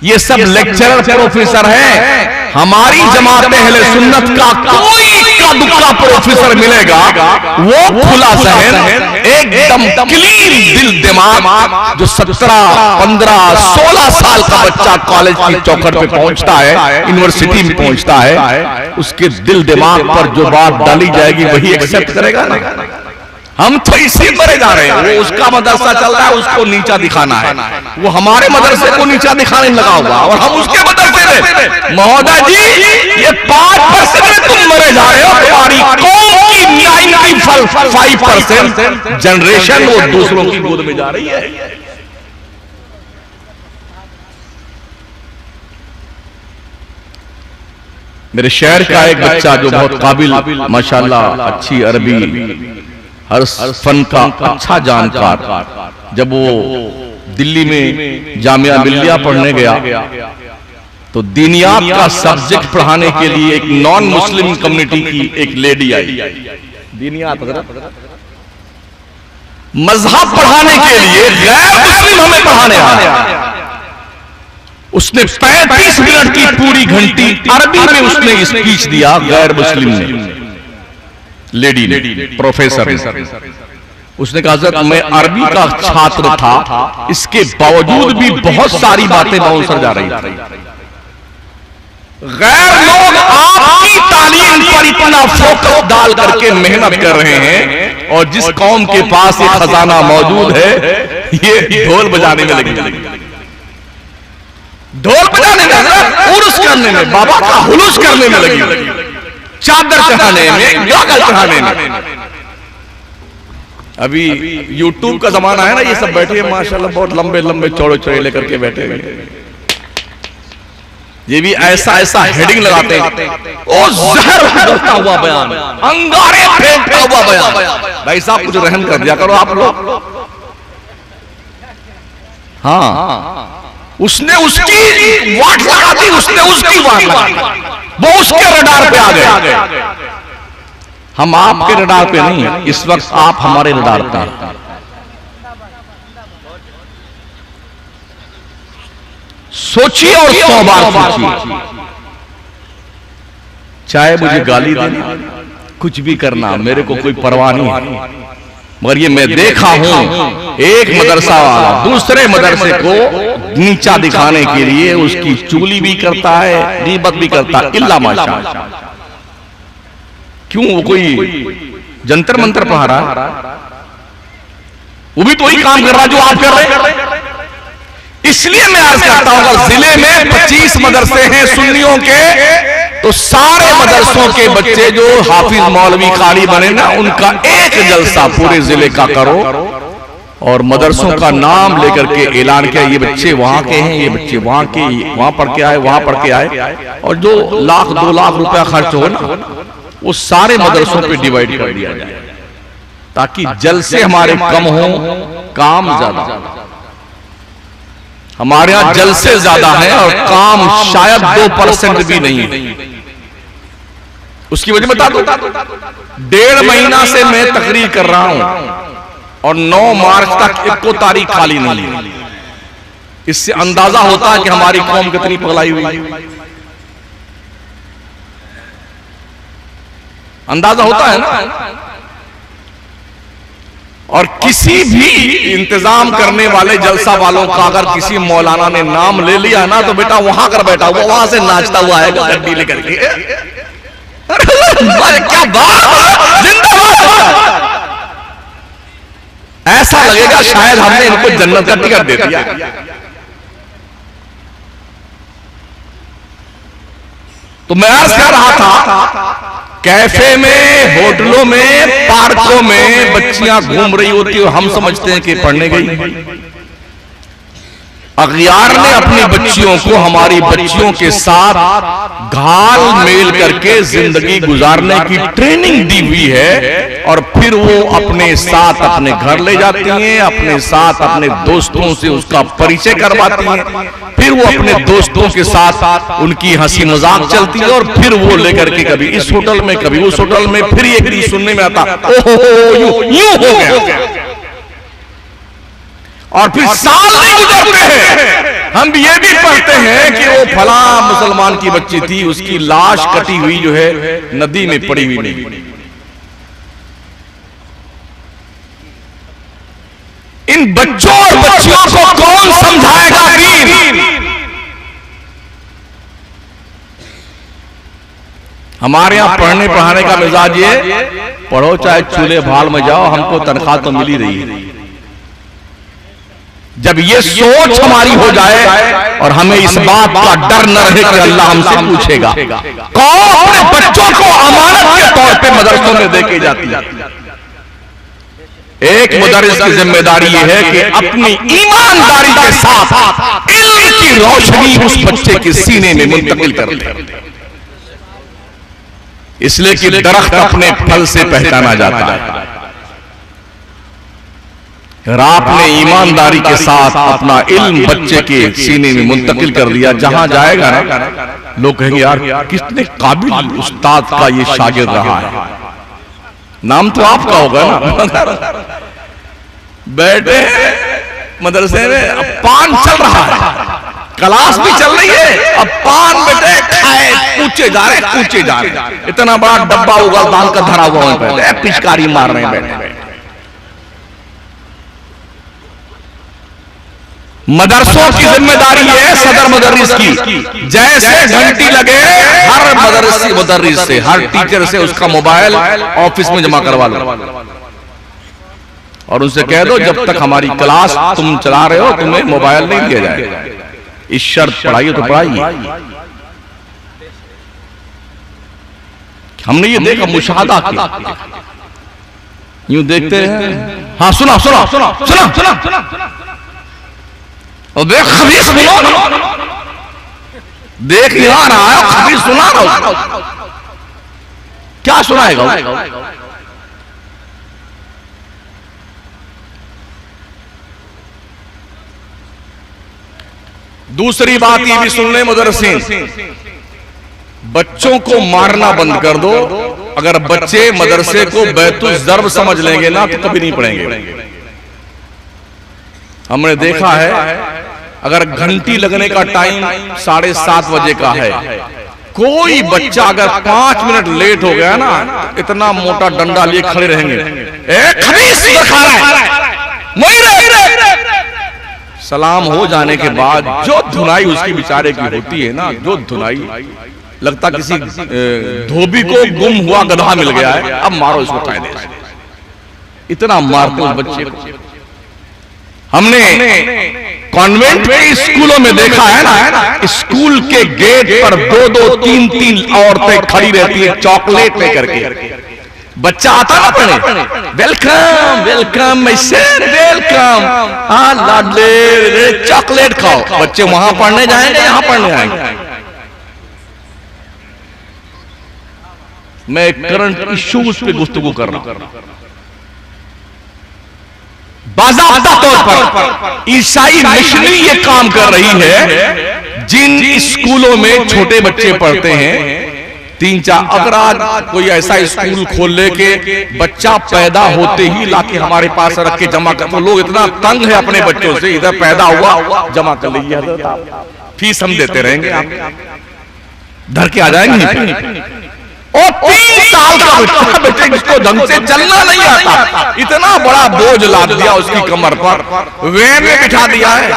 ये सब लेक्चरर प्रोफेसर हैं। हमारी जमात अहले सुन्नत का कोई इक्का दुक्का प्रोफेसर मिलेगा, वो खुला जहन, एकदम क्लीन दिल दिमाग, जो 17, 15, 16 साल का बच्चा कॉलेज की चौखट पे पहुंचता है, यूनिवर्सिटी में पहुंचता है, उसके दिल दिमाग पर जो बात डाली जाएगी वही एक्सेप्ट करेगा ना। हम तो इसी मरे जा रहे हैं। वो उसका मदरसा चल रहा है, उसको नीचा दिखाना है। वो हमारे मदरसे को नीचा दिखाने लगा हुआ, और हम उसके मदरसे में। महोदय जी, ये 5% में तुम मरे जा रहे हो। तुम्हारी कौम की 95% जनरेशन वो दूसरों की गोद में जा रही है। मेरे शहर का एक बच्चा जो बहुत काबिल, माशाल्लाह, अच्छी अरबी, हर फन का अच्छा जानकार, जब वो दिल्ली में जामिया मिल्लिया पढ़ने गया तो दीनियात का सब्जेक्ट पढ़ाने के लिए एक नॉन मुस्लिम कम्युनिटी की एक लेडी आई। दीनियात मजहब पढ़ाने के लिए गैर मुस्लिम हमें पढ़ाने आया। उसने 35 मिनट की पूरी घंटी अरबी में उसने स्पीच दिया। गैर मुस्लिम ने, लेडी ने, प्रोफेसर ने। उसने कहा, हज़रत मैं अरबी का छात्र था, इसके बावजूद भी बहुत सारी बातें बाउंसर जा रही थी। गैर लोग आपकी तालीम पर इतना फोकस डाल करके मेहनत कर रहे हैं, और जिस कौम के पास एक खजाना मौजूद है, ये ढोल बजाने में लगी, ढोल बजाने में, उर्स करने में, बाबा का हुलूस करने में लगी, चादर चढ़ाने में, गागल चढ़ाने में। अभी YouTube का जमाना है ना, ये सब बैठे हैं माशाल्लाह, बहुत लंबे लंबे चौड़े चौड़े लेकर के बैठे हुए। ये भी ऐसा ऐसा हेडिंग लगाते हैं, ओ जहर उगलता हुआ बयान, अंगारे फेंकता हुआ बयान। भाई साहब कुछ रहम कर दिया करो आप लोग। हाँ, उसने उसकी वाट लगा दी, उसने उसकी वाट लगा दी, वो उसके रडार पे आ गए। हम आपके रडार पे नहीं, इस वक्त आप हमारे रडार पे हैं। सोचिए और 100 बार सोचिए। चाहे मुझे गाली देना, कुछ भी करना, मेरे को कोई परवाह नहीं है, मगर ये मैं देखा हूं, एक मदरसा वाला दूसरे मदरसे को नीचा दिखाने के लिए उसकी चुगली भी करता है, गीबत भी करता है। इल्ला माशाअल्लाह। क्यों? वो कोई जंतर मंतर पढ़ा रहा है? वो भी तो वही काम कर रहा है जो आप कर रहे हैं। इसलिए मैं अर्ज करता हूं, अगर जिले में 25 मदरसे हैं सुन्नियों के, तो सारे मदरसों के बच्चे जो हाफिज मौलवी कारी बने ना, उनका एक जलसा पूरे जिले का करो, और मदरसों का नाम लेकर के ऐलान किया, ये बच्चे वहां के हैं, ये बच्चे वहां के, वहां पढ़ के आए, वहां पढ़ के आए, और जो 1-2 लाख रुपया खर्च हो ना, वो सारे मदरसों पे डिवाइड कर दिया जाए, ताकि जलसे हमारे कम हो, काम ज्यादा। हमारे यहां जलसे ज्यादा है और काम शायद 2% भी नहीं है। उसकी वजह बता दो, 1.5 महीना से मैं तकरीर कर रहा हूं और 9 मार्च तक एको तारीख खाली नहीं है। इससे अंदाजा होता है कि हमारी कौम कितनी पगलाई हुई है। अंदाजा होता है ना। और किसी भी इंतजाम करने वाले जलसा वालों का अगर किसी मौलाना ने नाम ले लिया ना, तो बेटा वहां कर बैठा हुआ, वहां से नाचता हुआ आएगा गड्डी लेकर के। क्या बात, जिंदाबाद। ऐसा लगेगा शायद हमने इनको जन्नत का टिकट दे दिया। तो मैं अर्ज कर रहा था, कैफे में, होटलों में, पार्कों में बच्चियां घूम रही होती है, हम समझते हैं कि पढ़ने गई। अगियार ने अपनी बच्चियों को हमारी बच्चियों के साथ घाल मेल करके जिंदगी गुजारने की ट्रेनिंग दी हुई है, और फिर वो अपने साथ अपने घर ले जाती हैं, अपने साथ अपने दोस्तों से उसका परिचय करवाती हैं, फिर वो अपने दोस्तों के साथ उनकी हंसी मजाक चलती है, और फिर वो लेकर के कभी इस होटल में कभी उस होटल में, फिर ये कभी सुनने में आता ओहो यूं हो गया। और फिर साल नहीं गुजरते हैं, हम ये भी पढ़ते हैं कि वो फला मुसलमान की बच्ची थी, उसकी लाश कटी हुई जो है नदी में पड़ी हुई नहीं। इन बच्चों और बच्चियों को कौन समझाएगा दीन? हमारे यहां पढ़ने पढ़ाने का मिजाज ये, पढ़ो चाहे चूल्हे भाल में जाओ, हमको तनख्वाह तो मिल ही रही है। जब ये सोच हमारी हो जाए और हमें इस बात का डर न रहे कि अल्लाह हमसे पूछेगा, कौन अपने बच्चों को अमानत के तौर पे मदरसों में देके जाती है। एक मुदर्रिस की जिम्मेदारी यह है कि अपनी ईमानदारी के साथ इल्म की रोशनी उस बच्चे के सीने में मुंतकिल कर दे, इसलिए कि दरख्त अपने फल से पहचाना जाता है। अगर आपने ईमानदारी के साथ अपना इल्म बच्चे के सीने में मुंतकिल कर दिया, जहां जाएगा ना लोग कहेंगे यार कितने काबिल उस्ताद का ये शागिर्द रहा है। नाम तो आपका होगा ना। बैठे मदरसे में, अब पान चल रहा है, क्लास भी चल रही है, अब पान बेटे खाए कूचे जा रहे, कूचे जा रहे। इतना बड़ा डब्बा होगा दाल का धरा हुआ है, पिचकारी मार रहे हैं बैठे। मदरसों की जिम्मेदारी है सदर मुदर्रिस की, जैसे घंटी लगे हर मुदर्रिस से, हर टीचर से उसका मोबाइल ऑफिस में जमा करवा लो और उनसे कह दो जब तक हमारी क्लास तुम चला रहे हो तुम्हें मोबाइल नहीं दिया जाएगा। इस शर्त पढ़ाइए तो पढ़ाइए। हमने ये देखा, मुशाहदा किया, यूं देखते हैं। हाँ सुना सुना सुना सुना सुना सुना और देख खबीस सुनो, देख यहाँ रहा है खबीस सुना रहा हूं, क्या सुनाएगा? दूसरी बात ये भी सुन ले मुदर्रिसीन, बच्चों को मारना बंद कर दो। अगर बच्चे मदरसे को बैतुल ज़र्ब समझ लेंगे ना तो कभी नहीं पढ़ेंगे। हमने देखा है अगर घंटी लगने का टाइम 7:30 बजे का है, कोई बच्चा अगर 5 मिनट लेट हो गया ना, इतना मोटा डंडा लिए खड़े रहेंगे, सलाम हो जाने के बाद जो धुनाई उसकी बेचारे की होती है ना, जो धुनाई, लगता किसी धोबी को गुम हुआ गधा मिल गया है, अब मारो इसको कायदे से। इतना मारते उस बच्चे को। हमने कॉन्वेंट के स्कूलों में देखा है ना, स्कूल के गेट पर 2-2, 3-3 औरतें खड़ी रहती है चॉकलेट लेकर के। बच्चा आता ना पढ़ने, वेलकम वेलकम वेलकम, हाँ लाडले चॉकलेट खाओ। बच्चे वहां पढ़ने जाएंगे, यहां पढ़ने आएंगे। मैं करंट इश्यूज पे गुफ्तगू कर रहा हूं। बाज़ाब्ता तौर पर ईसाई मिशनरी ये काम कर रही है, जिन स्कूलों में छोटे बच्चे पढ़ते हैं 3-4, अगर आज कोई ऐसा स्कूल खोल ले के बच्चा पैदा होते ही लाके हमारे पास रख के जमा कर, तो लोग इतना तंग है अपने बच्चों से, इधर पैदा हुआ जमा कर लीजिए, फीस हम देते रहेंगे, आप धर के आ जाएंगे। और 3 साल का बच्चा, बेटे जिसको ढंग से चलना नहीं आता, इतना बड़ा बोझ लाद दिया उसकी कमर पर, वैन में बिठा दिया है,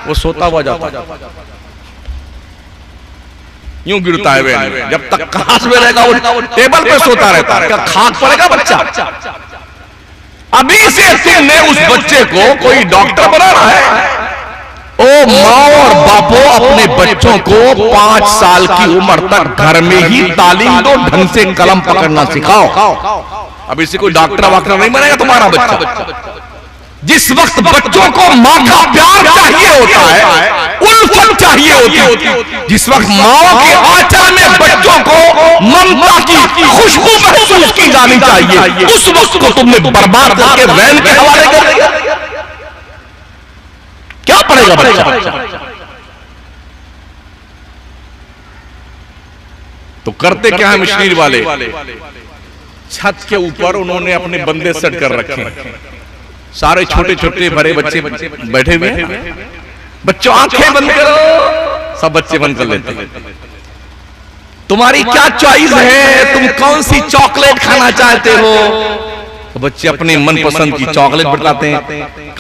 वो सोता हुआ जाता, यूं गिरता है वैन में। जब तक घास में रहेगा वो टेबल पे सोता रहता है, क्या खाक पड़ेगा बच्चा? अभी से तुमने उस बच्चे को कोई डॉक्टर बनाना है? ओ माँ और बापो, अपने बच्चों को 5 साल की उम्र तक घर में ही तालीम दो, ढंग से कलम पकड़ना सिखाओ। अब इसे कोई डॉक्टर वाक्टर नहीं बनेगा तुम्हारा बच्चा। जिस वक्त बच्चों को माँ का प्यार चाहिए होता है, उल्फत चाहिए होती है, जिस वक्त माँ के आंचल में बच्चों को ममता की खुशबू महसूस की जानी चाहिए, उस वक्त को तुमने बर्बाद करके वैन के हवाले कर दिया। क्या पड़ेगा बच्चा? तो करते क्या है मिशनरी वाले? छत के ऊपर उन्होंने अपने बंदे सेट कर रखे हैं, सारे छोटे छोटे बड़े बच्चे बैठे हुए हैं। बच्चों आंखें बंद करो, सब बच्चे बंद कर लेते हैं। तुम्हारी क्या चॉइस है? तुम कौन सी चॉकलेट खाना चाहते हो? तो बच्चे अपने मनपसंद की चॉकलेट बताते हैं।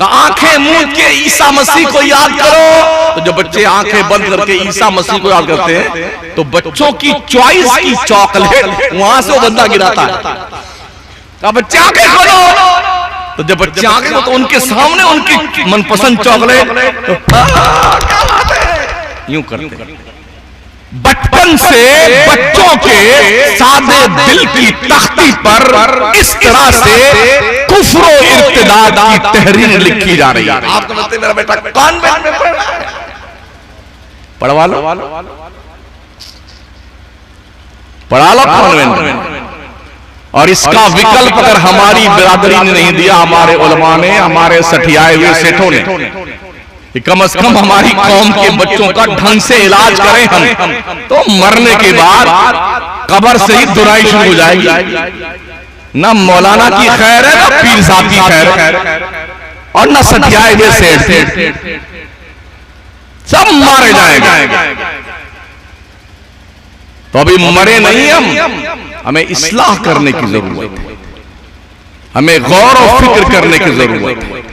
आंखें मूंद के ईसा मसीह को याद करो। तो जब बच्चे आंखें बंद करके ईसा मसीह को याद करते हैं, तो बच्चों की चॉइस की चॉकलेट वहां से वो बंदा गिराता है। तो बच्चे आंखें खोलो, तो जब बच्चे आंखें तो उनके सामने उनकी मनपसंद चॉकलेट, यूं करते हैं। बचपन से बच्चों के सादे दिल की तख्ती पर इस तरह से कुफ्र और इर्तिदाद की तहरीर लिखी जा रही है। आप समझते मेरा बेटा कॉन्वेंट में पढ़ रहा है, पढ़वा लो, पढ़ा लो कॉन्वेंट में। और इसका विकल्प अगर हमारी बिरादरी ने नहीं दिया, हमारे उलमा ने, हमारे सठियाए हुए सेठों ने, कि कम से कम हमारी कौम के बच्चों का ढंग से इलाज करें हम, तो मरने के बाद कब्र से ही दुराई शुरू हो जाएगी। ना मौलाना की खैर है, ना पीर साहब की खैर है, और ना सठियाए हुए सेठ, सब मारे जाएंगे। तो अभी मरे नहीं हम, हमें इस्लाह करने की जरूरत है, हमें गौर और फिक्र करने की जरूरत है।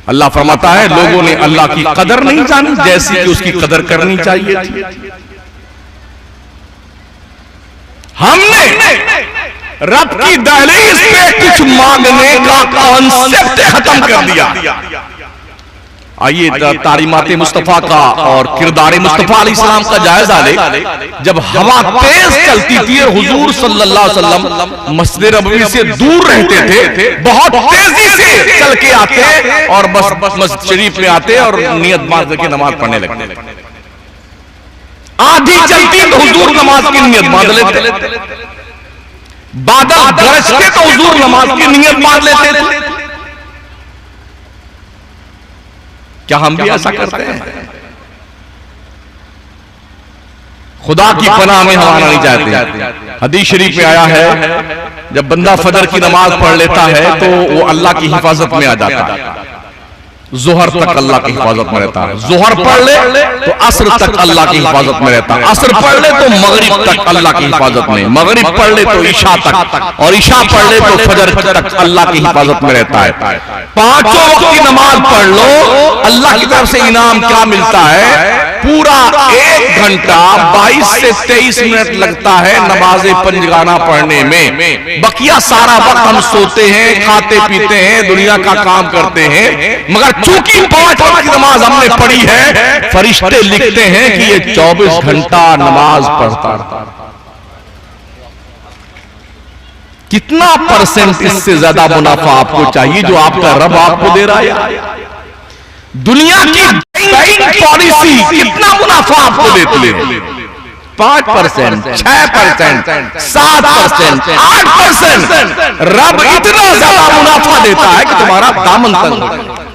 अल्लाह फरमाता है, लोगों ने अल्लाह की कदर नहीं जानी जैसी कि उसकी कदर करनी चाहिए थी। हमने रब की दहलीज पे कुछ मांगने का कॉन्सेप्ट खत्म कर दिया। आइए तारीमात मुस्तफा का और किरदार मुस्तफा अलैहिस्सलाम का जायजा ले। जब हवा तेज चलती थी, हुजूर सल्लल्लाहु अलैहि वसल्लम मस्जिद नबवी से दूर रहते थे, बहुत तेजी से चल के आते और बस मस्जिद शरीफ में आते और नियत बांध के नमाज पढ़ने लगते। आधी चलती तो हुजूर नमाज की नियत बांध लेते, बादल गरजते तो हुजूर नमाज की नियत बांध लेते थे। क्या हम भी ऐसा करते हैं? खुदा की पनाह में हम आना नहीं चाहते। हदीस शरीफ में आया है, जब बंदा फजर की नमाज पढ़ लेता है तो वो अल्लाह की हिफाजत में आ जाता है। जोहर तक अल्लाह की हिफाजत में रहता है। जोहर पढ़ ले तो असर तक अल्लाह की हिफाजत में रहता है। असर पढ़ ले तो मगरिब तक अल्लाह की हिफाजत में, मगरिब पढ़ ले तो ईशा तक, और ईशा पढ़ ले तो फजर तक अल्लाह की हिफाजत में रहता है। पांचों वक्त की नमाज पढ़ लो, अल्लाह की तरफ से इनाम क्या मिलता है? पूरा 1 घंटा 22 से 23 मिनट लगता है नमाज़े पंजगाना पढ़ने में। बकिया सारा वक्त हम सोते हैं, खाते पीते हैं, दुनिया का काम करते हैं। मगर चूंकि 5 वक्त की नमाज हमने पढ़ी है, फरिश्ते लिखते हैं कि ये 24 घंटा नमाज पढ़ता। कितना परसेंट इससे ज्यादा मुनाफा आपको चाहिए जो आपका रब आपको दे रहा है? दुनिया की बैंकिंग पॉलिसी कितना मुनाफा आपको देती है? 5%, 6%, 7%, 8%। रब इतना ज्यादा मुनाफा देता है कि तुम्हारा दामन तंग हो जाए।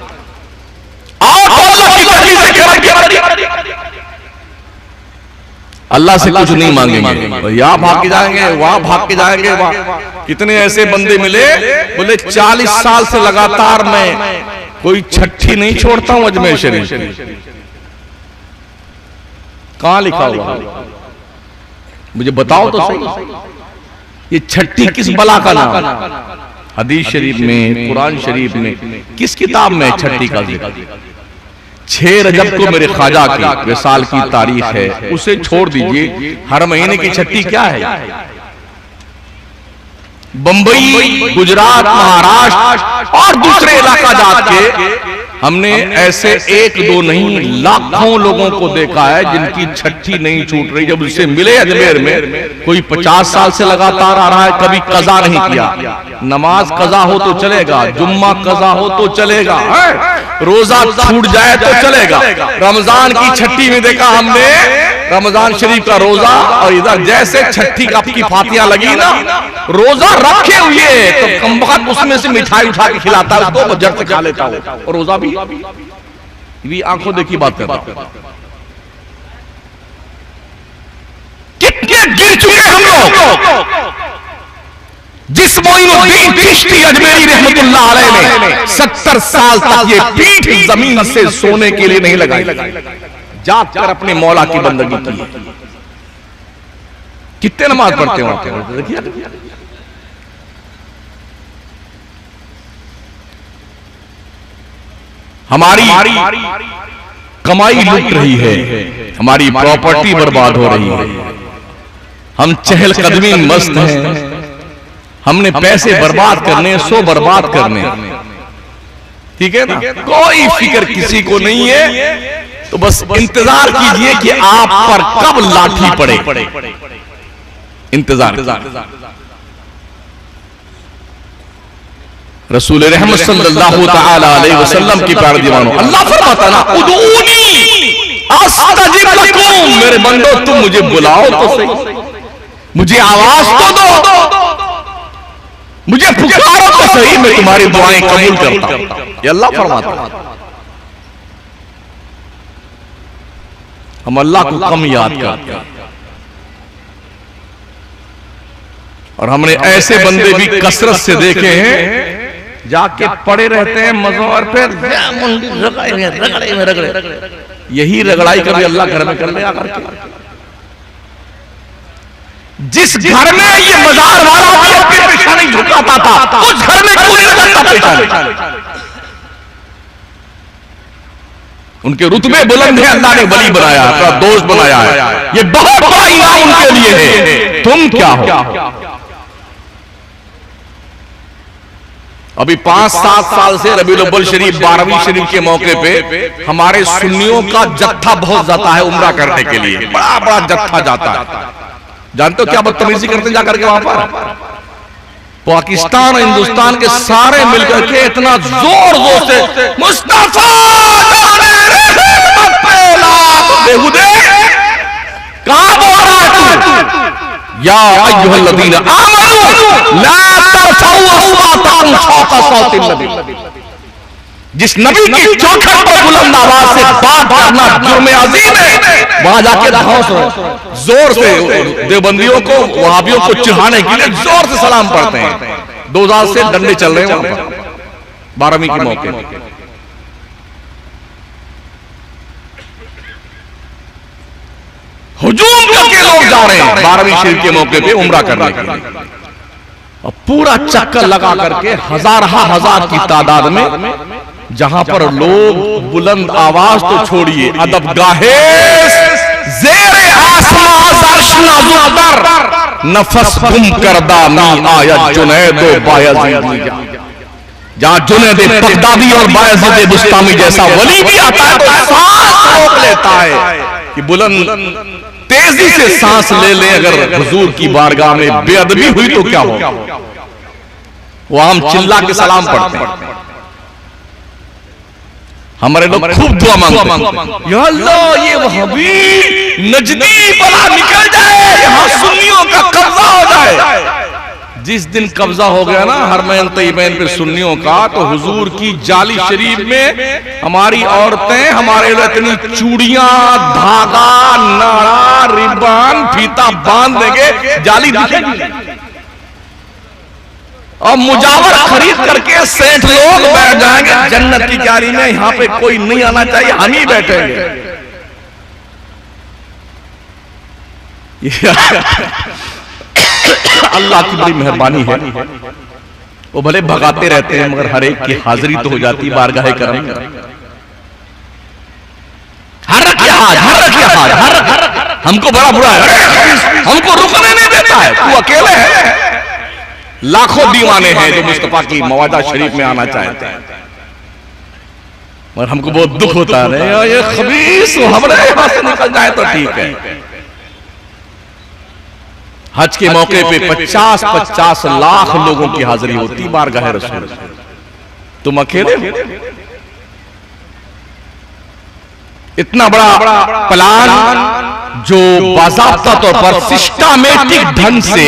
अल्लाह से कुछ नहीं मांगेंगे, यहाँ भाग के जाएंगे, वहां भाग के जाएंगे, वहां। कितने ऐसे बंदे मिले, बोले 40 साल से लगातार मैं कोई छठी नहीं छोड़ता हूं अजमेर शरीफ। कहां लिखा हुआ? मुझे बताओ तो सही। ये छठी किस बला का नाम? हदीस शरीफ में, कुरान शरीफ में, किस किताब में छठी का जिक्र? 6 रजब को मेरे ख्वाजा की विसाल की तारीख है, उसे छोड़ दीजिए। हर महीने की छठी क्या है? बंबई, गुजरात, महाराष्ट्र और दूसरे इलाका जाके हमने ऐसे 1-2 नहीं लाखों लोगों को देखा है जिनकी छठी नहीं छूट रही। जब उससे मिले अजमेर में, कोई 50 साल से लगातार आ रहा है, कभी कजा नहीं किया। नमाज कजा हो तो चलेगा, जुम्मा कजा हो तो चलेगा, रोजा छूट जाए तो चलेगा। रमजान की छठी में देखा हमने, रमजान शरीफ का रोजा, और इधर जैसे छठी की फातिया लगी ना, रोजा रखे हुए तो कमबख्त उसमें से मिठाई उठा के खिलाता है उसको, जड़ से खा लेता हो, और रोजा भी आंखों देखी बात करता हूं। कितने गिर चुके हम लोग। जिस मोइनुद्दीन चिश्ती अजमेरी रहमतुल्लाह अलैह ने 70 साल तक ये पीठ जमीन से सोने के लिए नहीं लगाई, जाग कर अपने मौला की बंदगी की। कितने नमाज पढ़ते हो देखिए। हमारी कमाई लुट रही है, हमारी प्रॉपर्टी बर्बाद हो रही है, हम चहलकदमी में मस्त हैं, हमने पैसे बर्बाद करने, सो बर्बाद करने, ठीक है ना? कोई फिक्र किसी को नहीं है। तो बस इंतजार कीजिए कि आप पर कब लाठी पड़े, इंतजार। रसूल रहमत सल्लल्लाहु तआला अलैहि वसल्लम की प्यारे दीवानों, अल्लाह फरमाता ना, उदूनी अस्तजिब लकुम, मेरे बंदो तुम मुझे बुलाओ तो सही, मुझे आवाज तो दो, मुझे पुकारो तो सही, मैं तुम्हारी दुआएं कबूल करता हूं। ये अल्लाह फरमाता। हम अल्लाह को कम याद करते हैं, और हमने ऐसे बंदे भी कसरत से देखे हैं, जाके पड़े रहते हैं मज़ोर पे, रगड़े। यही रगड़ाई कभी अल्लाह घर में कर ले आकर के। जिस घर में ये मजार वाला अपनी पेशानी झुकाता था, उस घर में क्यों नहीं रगड़ता पेशानी? उनके रुतबे बुलंद है, अल्लाह ने वली बनाया, अपना दोस्त बनाया है, ये बहुत बड़ा इनाम उनके लिए है। तुम क्या हो? अभी 5-7 साल से रबीउल अव्वल शरीफ 12वीं शरीफ के मौके पे हमारे सुन्नियों का जत्था बहुत जाता है उम्रा करने के लिए, बड़ा बड़ा जत्था जाता है। जानते हो क्या बदतमीजी करते जाकर के वहां पर? पाकिस्तान और हिंदुस्तान के सारे मिलकर के इतना जोर जोर से मुस्तफा बेहुदे कहां बोल रहा है तू? या अय्युहल्लज़ीना आमनू ला तरफऊ अस्वातकुम फौका सौतिन नबी। जिस नबी की चौखट पर बुलंद आवाज से बात करना जुर्म अजीम है, वहां जाके जोर से देवबंदियों को, वहाबियों को चिढ़ाने के लिए जोर से सलाम पढ़ते हैं। 2000 से डंडे चल रहे हैं वहां पर 12वीं के मौके पर। हुजूम करके लोग जा रहे हैं 12वीं शरीफ के मौके पे उम्रा करने के लिए, और पूरा चक्कर लगा करके हजार की तादाद में, जहां पर लोग बुलंद आवाज तो छोड़िए, अदब गाहे ज़ेरे आसमां नफस गुम करदा मी आया जुनैदो बायज़ीद। जहां जुनैद बगदादी और बायज़ीद बुस्तामी जैसा वली भी आता है तो सांस रोक लेता है कि बुलंद तेजी से सांस ले ले। अगर हुजूर की बारगाह में बेअदबी हुई तो क्या हो? वो हम चिल्ला के सलाम पढ़ते हैं। हमारे लोग खूब दुआ मांगते, या अल्लाह ये वहाबी नजदी बला निकल जाए, यहां सुन्नियों का कब्जा हो जाए। जिस दिन कब्जा हो गया ना हरमैन तैयबैन पे सुन्नियों का, तो हुजूर की जाली शरीफ में हमारी औरतें हमारे लिए इतनी चूड़ियां, धागा, नाड़ा, रिबान, फीता बांध देंगे, जाली दिखेगी। और मुजावर खरीद करके सेठ लोग बैठ जाएंगे जन्नत की क्यारी में, यहां पे कोई नहीं आना चाहिए, हम ही बैठेंगे। अल्लाह की बड़ी मेहरबानी है, वो भले भगाते रहते हैं मगर हर एक की हाजिरी तो हो जाती बारगाह करम में। हमको बड़ा बुरा है, हमको रुकने नहीं देता है, तू अकेले है। लाखों दीवाने हैं जो मुस्तफा की मवादा शरीफ में आना चाहते हैं, और हमको बहुत दुख होता है ये खबीस हमारे यहां से निकल जाए तो ठीक है। हज के मौके पे 50-50 लाख लोगों की हाजिरी होती बारगाह रसूल, तुम अकेले हो। इतना बड़ा प्लान जो बाज़ाब्ता तौर पर सिस्टमैटिक ढंग से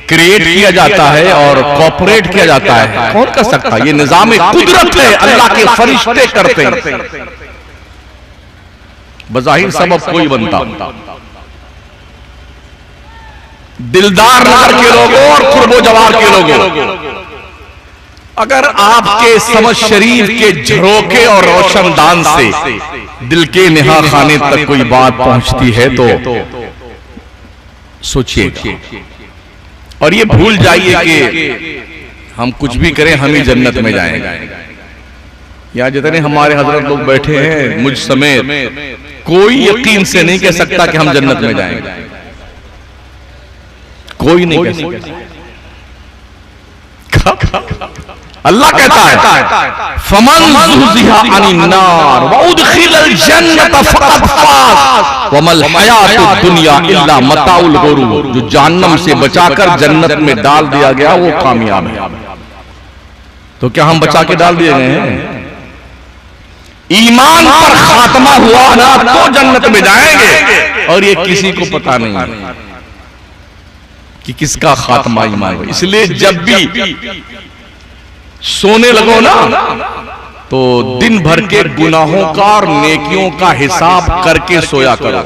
क्रिएट किया जाता है और कॉपरेट किया जाता है, कौन कर सकता है? ये निजाम कुदरत है, अल्लाह के फरिश्ते करते हैं। बज़ाहिर सबब कोई बनता, दिलदार नगर के लोगों और कुर्बो जवार के लोगों, अगर आपके समझ शरीफ के झरोके और रोशनदान से दिल के निहा खाने तक कोई बात पहुंचती है तो सोचिएगा, और ये भूल जाइए कि हम कुछ भी करें हम ही जन्नत में जाएंगे। यहाँ जितने हमारे हजरत लोग बैठे हैं मुझ समेत, कोई यकीन से नहीं कह सकता कि हम जन्नत में जाएंगे, कोई नहीं कह सकता। अल्लाह कहता है फमन ज़ुहज़िहा अनिन्नार व उदखिलल जन्नत फ़क़द फ़ाज़ वमल हयातुद दुनिया इल्ला मताउल गुरूर। जो जहन्नम से बचाकर जन्नत में डाल दिया गया वो कामयाब है। तो क्या हम बचा के डाल दिए गए हैं? ईमान पर खात्मा हुआ ना तो जन्नत में जाएंगे, और ये किसी को पता नहीं है कि किसका खात्मा ईमान हो। इसलिए जब भी सोने लगो ना तो दिन भर के गुनाहों का और नेकियों का हिसाब करके सोया करो,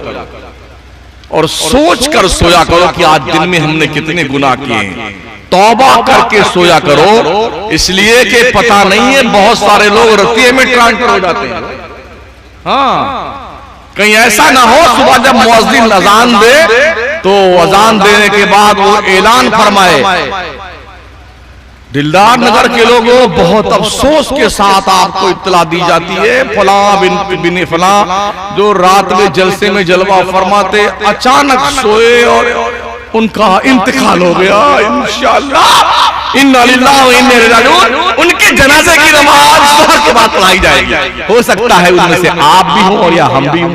और सोच कर सोया करो कि आज दिन में हमने कितने गुनाह किए हैं। तौबा करके सोया करो, इसलिए कि पता नहीं है बहुत सारे लोग रतिये में ट्रांसफर हो जाते हैं। हाँ, कहीं ऐसा ना हो सुबह जब मुअज्जिन अजान दे तो अजान देने के बाद वो ऐलान फरमाए, दिलदार नगर के लोगों बहुत अफसोस के साथ आपको इत्तला दी जाती है, फला बिन फला जो रात में जलसे में जलवा फरमाते अचानक सोए और उनका इंतकाल हो गया। इंशाअल्लाह इन्ना लिल्लाहि व इन्ना इलैहि राजिऊन, उनके जनाजे की नमाज सुबह के बाद पढ़ाई जाएगी। हो सकता है उनमें से आप भी हो और या हम भी हों।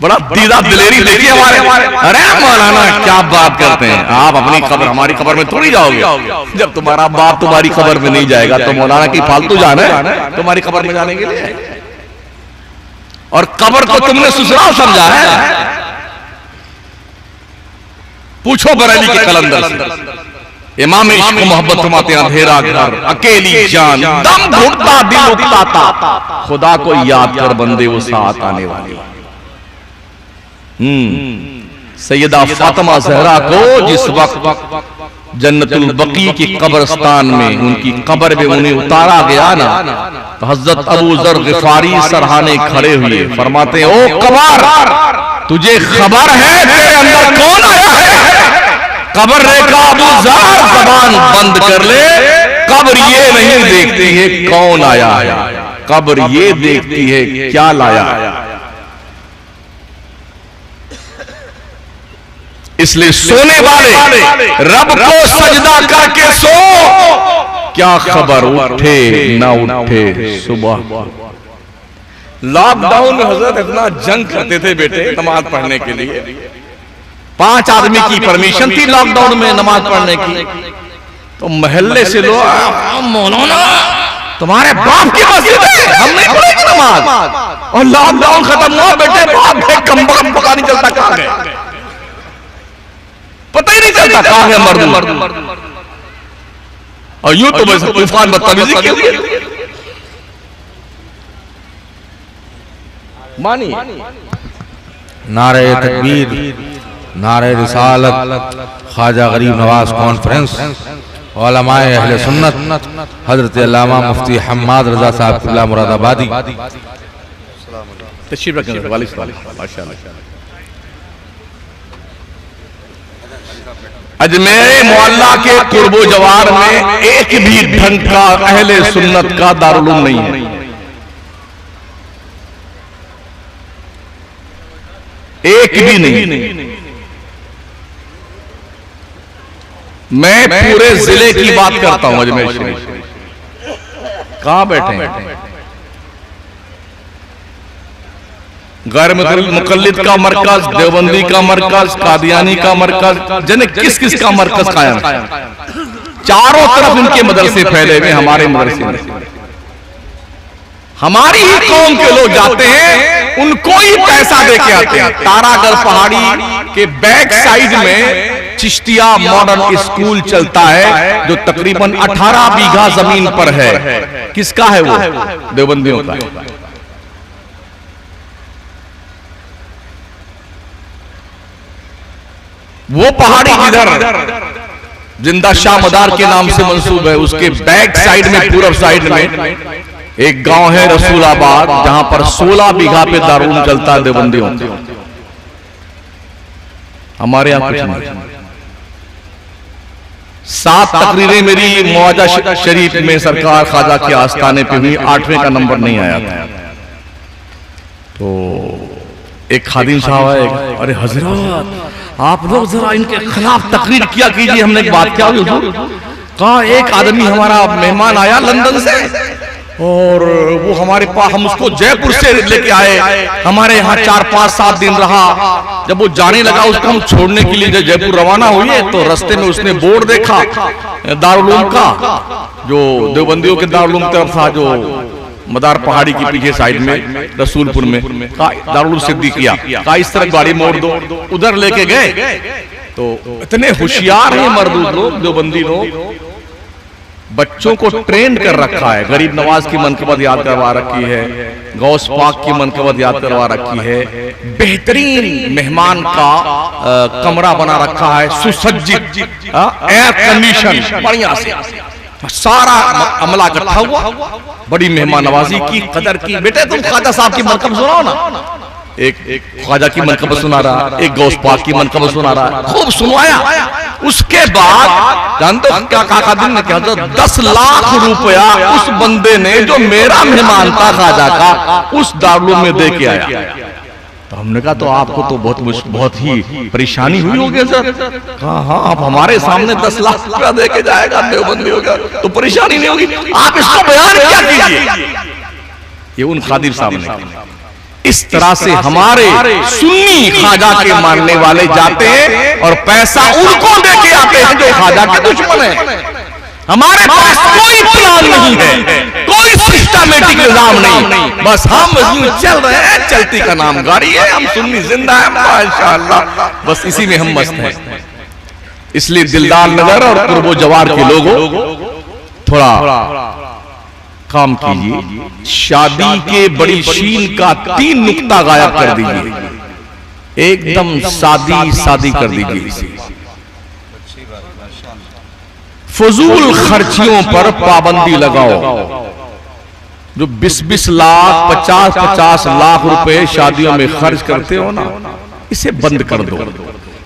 बड़ा दीदा दिलेरी देखिए हमारे। अरे मौलाना क्या बात करते हैं आप, अपनी खबर हमारी खबर में थोड़ी जाओगे। जब तुम्हारा बाप तुम्हारी खबर में नहीं जाएगा तो मौलाना की फालतू जाना है तुम्हारी खबर में जाने के लिए? और कब्र को तुमने ससुराल समझा है? पूछो बरेली के कलंदर से, इमाम इश्क मोहब्बत फरमाते हैं अंधेरा घर अकेली जान दम घुटता दिल उकताता, खुदा को याद कर बंदे वो साथ आने वाली। सैयदा फातिमा ज़हरा को जिस वक्त जन्नतुल बकी की कब्रिस्तान में उनकी कब्र में उन्हें उतारा गया ना, तो हज़रत अबू ज़र ग़िफ़ारी सरहाने खड़े हुए फरमाते हैं, ओ कब्र तुझे खबर है तेरे अंदर कौन आया है? कब्र ने कहा अबू ज़र ज़बान बंद कर ले, कब्र ये नहीं देखती है कौन आया है, कब्र ये देखती है क्या लाया है। इसलिए सोने वाले रब को सजदा करके सो, क्या खबर उठे ना उठे सुबह। लॉकडाउन में हजरत इतना जंग करते थे बेटे नमाज पढ़ने के लिए, 5 आदमी की परमिशन थी लॉकडाउन में नमाज पढ़ने की, तो मोहल्ले से लोग मौलाना तुम्हारे बाप की मस्जिद है हम नहीं पढ़ेंगे नमाज, और लॉकडाउन खत्म हुआ बेटे बाप है कम पता नहीं चलता कहां गए, पता ही नहीं चलता कहां है मर्द। और यूं तो बस तूफान बदतमीजी क्यों की मानी। नारे तकबीर, नारे रिसालत, ख्वाजा गरीब नवाज कॉन्फ्रेंस, उलमाए अहले सुन्नत, हजरत अल्लामा मुफ्ती हम्माद रजा साहब किबला मुरादाबादी। तशरीफ रखें माशाअल्लाह। अजमेर मोहल्ला के कुर्बो जवार में एक भी ढंग का अहले सुन्नत का दारुल उलूम नहीं है, एक भी नहीं। मैं पूरे जिले की बात करता हूं। अजमेर शरीफ कहां बैठे हैं? गैर मुकल्लिद का मरकज, देवबंदी का मरकज, कादियानी का मरकज, जने किस किस का मरकज कायम। चारों तरफ इनके मदरसे फैले हुए। हमारे मदरसे में हमारी ही कौम के लोग जाते हैं, उनको ही पैसा दे के आते हैं। तारागढ़ पहाड़ी के बैक साइड में चिश्तिया मॉडर्न स्कूल चलता है, जो तकरीबन 18 बीघा जमीन पर है। किसका है वो? देवबंदियों का। वो पहाड़ी जिधर जिंदा शाह मदार के नाम से मंसूब है, उसके बैक साइड में, पूर्व साइड में एक गांव है रसूलाबाद, जहां पर 16 बीघा पे दारुल चलता है देवबंदियों। हमारे यहां कुछ नहीं। 7 तकरीरें मेरी मुआजा शरीफ में सरकार ख्वाजा के आस्थाने पे हुई, 8वें का नंबर नहीं आया था। तो एक खादिम साहब है, अरे हजरत आप लोग जरा इनके खिलाफ तकरीर किया कीजिए। हमने एक बात क्या हुई? कहा एक आदमी हमारा मेहमान आया लंदन से, और वो हमारे पास, हम उसको जयपुर से लेके आए, हमारे यहाँ 4, 5, 7 दिन रहा। जब वो जाने लगा, उसको हम छोड़ने के लिए जब जयपुर रवाना हुए, तो रास्ते में उसने बोर्ड देखा दारुल उलूम का, जो देवबंदियों के दारुल उलूम तरफ था, जो मदार पहाड़ी की पीछे साइड में रसूलपुर में, दारुल उलूम सिद्दीकिया का। इस तरह गाड़ी मोड़ दो, उधर लेके गए। तो इतने होशियार हैं मर्दूद लोग, देवबंदी लोग, बच्चों को ट्रेन कर रखा है। गरीब नवाज की मनकबत याद करवा रखी है, गौस पाक की मनकबत याद करवा रखी है, बेहतरीन मेहमान का कमरा बना रखा है, सुसज्जित, एयर कंडीशन बढ़िया से, सारा अमला इकट्ठा हुआ, बड़ी मेहमान नवाजी की, कदर की। बेटे तुम ख्वाजा साहब की मनकबत सुनाओ ना। एक ख्वाजा की मनकबत सुना रहा, एक गौस पाक की मनकबत सुना रहा, खूब सुनवाया। उसके बाद जानते हो क्या कहा दिन ने? क्या 10 लाख रुपया उस बंदे ने, जो मेरा मेहमान था ख्वाजा का, उस दारुल में दे के आया। तो हमने कहा तो आपको तो बहुत ही परेशानी हुई होगी सर। कहा हाँ, आप हमारे सामने 10 लाख रुपया दे के जाएगा देवबंदी होगा तो परेशानी नहीं होगी, आप इसको बयान क्या कीजिए। ये उन खादिम साहब ने। इस तरह से हमारे सुन्नी ख्वाजा के मानने वाले जाते हैं और पैसा उनको दे के आते हैं जो ख्वाजा के दुश्मन है। हमारे पास कोई प्लान नहीं है, कोई सिस्टमेटिक निजाम नहीं, बस हम यूं चल रहे हैं, चलती का नाम गाड़ी है, हम सुन्नी जिंदा है माशाअल्लाह, बस इसी में हम मस्त हैं। इसलिए दिलदार नगर और कुर्बो जवार के लोगों थोड़ा काम कीजिए। शादी के बड़ी शीन का 3 नुक्ता गायब कर दीजिए, एकदम सादी सादी कर दीजिए। फजूल खर्चियों पर पाबंदी लगाओ। जो 20-20 लाख 50-50 लाख रुपए शादियों में खर्च करते हो ना, इसे बंद कर दो।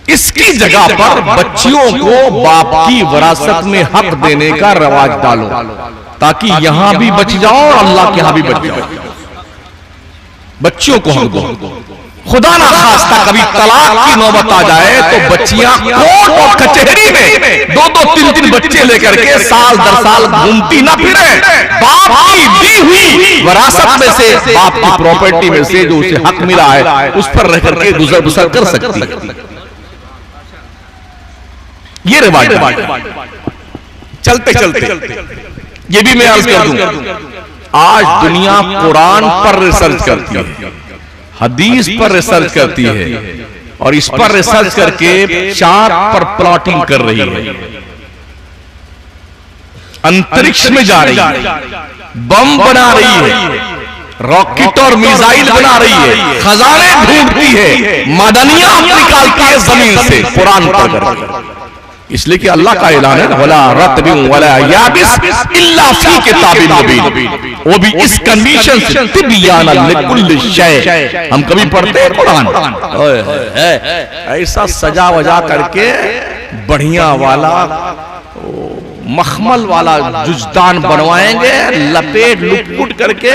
इसकी जगह पर बच्चियों को बाप की विरासत में हक देने का रवाज डालो, ताकि यहां भी बच जाओ और अल्लाह के यहां भी बच जाओ। बच्चियों को हक दो। खुदा ना खास्ता कभी तलाक की नौबत आ जाए तो बच्चियां कोर्ट और कचहरी में 2-2, 3-3 बच्चे लेकर के साल दर साल घूमती ना फिरे। बाप की दी हुई विरासत में से, बाप की प्रॉपर्टी में से जो उसे हक मिला है, उस पर रह करके गुजर बसर कर सकती है। ये रिवाज चलते चलते ये भी मैं अर्ज कर दूं, आज दुनिया कुरान पर रिसर्च करती है, हदीस पर रिसर्च करती है, और इस पर रिसर्च करके चांद पर प्लॉटिंग कर रही है, अंतरिक्ष में जा रही है, बम बना रही है, रॉकेट और मिसाइल बना रही है, खजाने ढूंढती है, मादनियां निकालती है जमीन से कुरान पर। इसलिए कि अल्लाह का ऐलान है, वला रत्बिन वला याबिस इल्ला फी किताबिन मुबीन, वो भी इस कंडीशन से तिब्यान लिकुल्लि शै। हम कभी पढ़ते हैं कुरान, ऐसा सजा वजा करके बढ़िया वाला मखमल वाला जुजदान बनवाएंगे, लपेट लुटपुट करके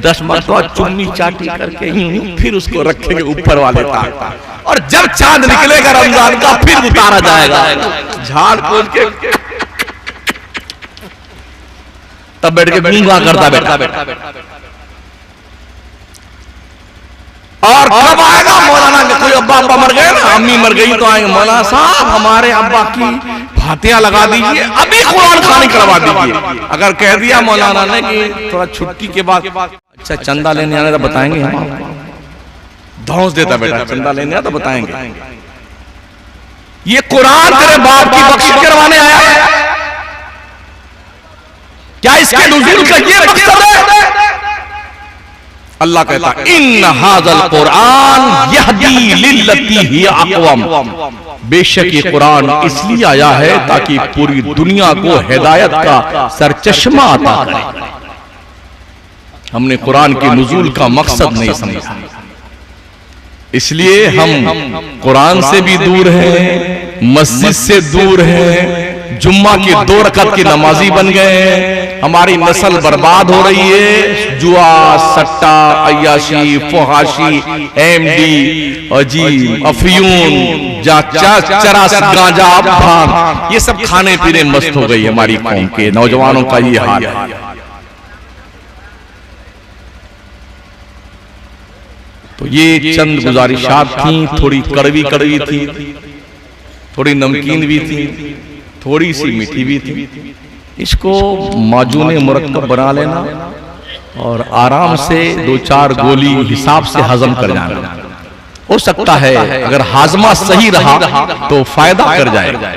10 मरतबा चुम्मी चाटी करके फिर उसको रखेंगे ऊपर वाले ताक, और जब चांद निकलेगा रमजान का फिर उतारा जाएगा झाड़ पोंछ के, तब बैठ के गूंगा करता बैठा। और कब आएगा मौलाना के, कोई अब्बा अब्बा मर गए ना, अम्मी मर गई तो आएंगे, मौलाना साहब हमारे अब्बा की फातिहा लगा दीजिए, अभी कुरान खानी करवा दीजिए। अगर कह दिया मौलाना ने कि थोड़ा छुट्टी के बाद अच्छा चंदा लेने आने तो बताएंगे, हम धौंस देता बेटा, चंदा लेने आया तो बताएंगे। ये कुरान तेरे बाप की बख्शिश करवाने आया है क्या? इसके नुज़ूल का ये मकसद है? अल्लाह कहता है इन हाज़ल कुरान यहदी लिल्लती हिया अक़वम, बेशक ये कुरान इसलिए आया है ताकि पूरी दुनिया को हिदायत का सरचश्मा अता करे। हमने कुरान के नुज़ूल का मकसद नहीं समझा, इसलिए हम कुरान से भी दूर हैं, मस्जिद से दूर हैं, जुम्मा की 2 रकात की नमाजी बन गए हैं, हमारी नस्ल बर्बाद हो रही है, जुआ सट्टा अय्याशी फहाशी एमडी अजीब अफयून चरस गांजा भांग, ये सब खाने पीने मस्त हो गई हमारी कौम के नौजवानों का ये हाल है। तो ये चंद गुजारिशात थी, थोड़ी कड़वी कड़वी थी, थोड़ी नमकीन भी थी, थोड़ी सी मीठी भी थी। इसको माजून मुरक्कब बना लेना और आराम से 2-4 गोली हिसाब से हजम कर जाना। हो सकता है अगर हाजमा सही रहा तो फायदा कर जाएगा,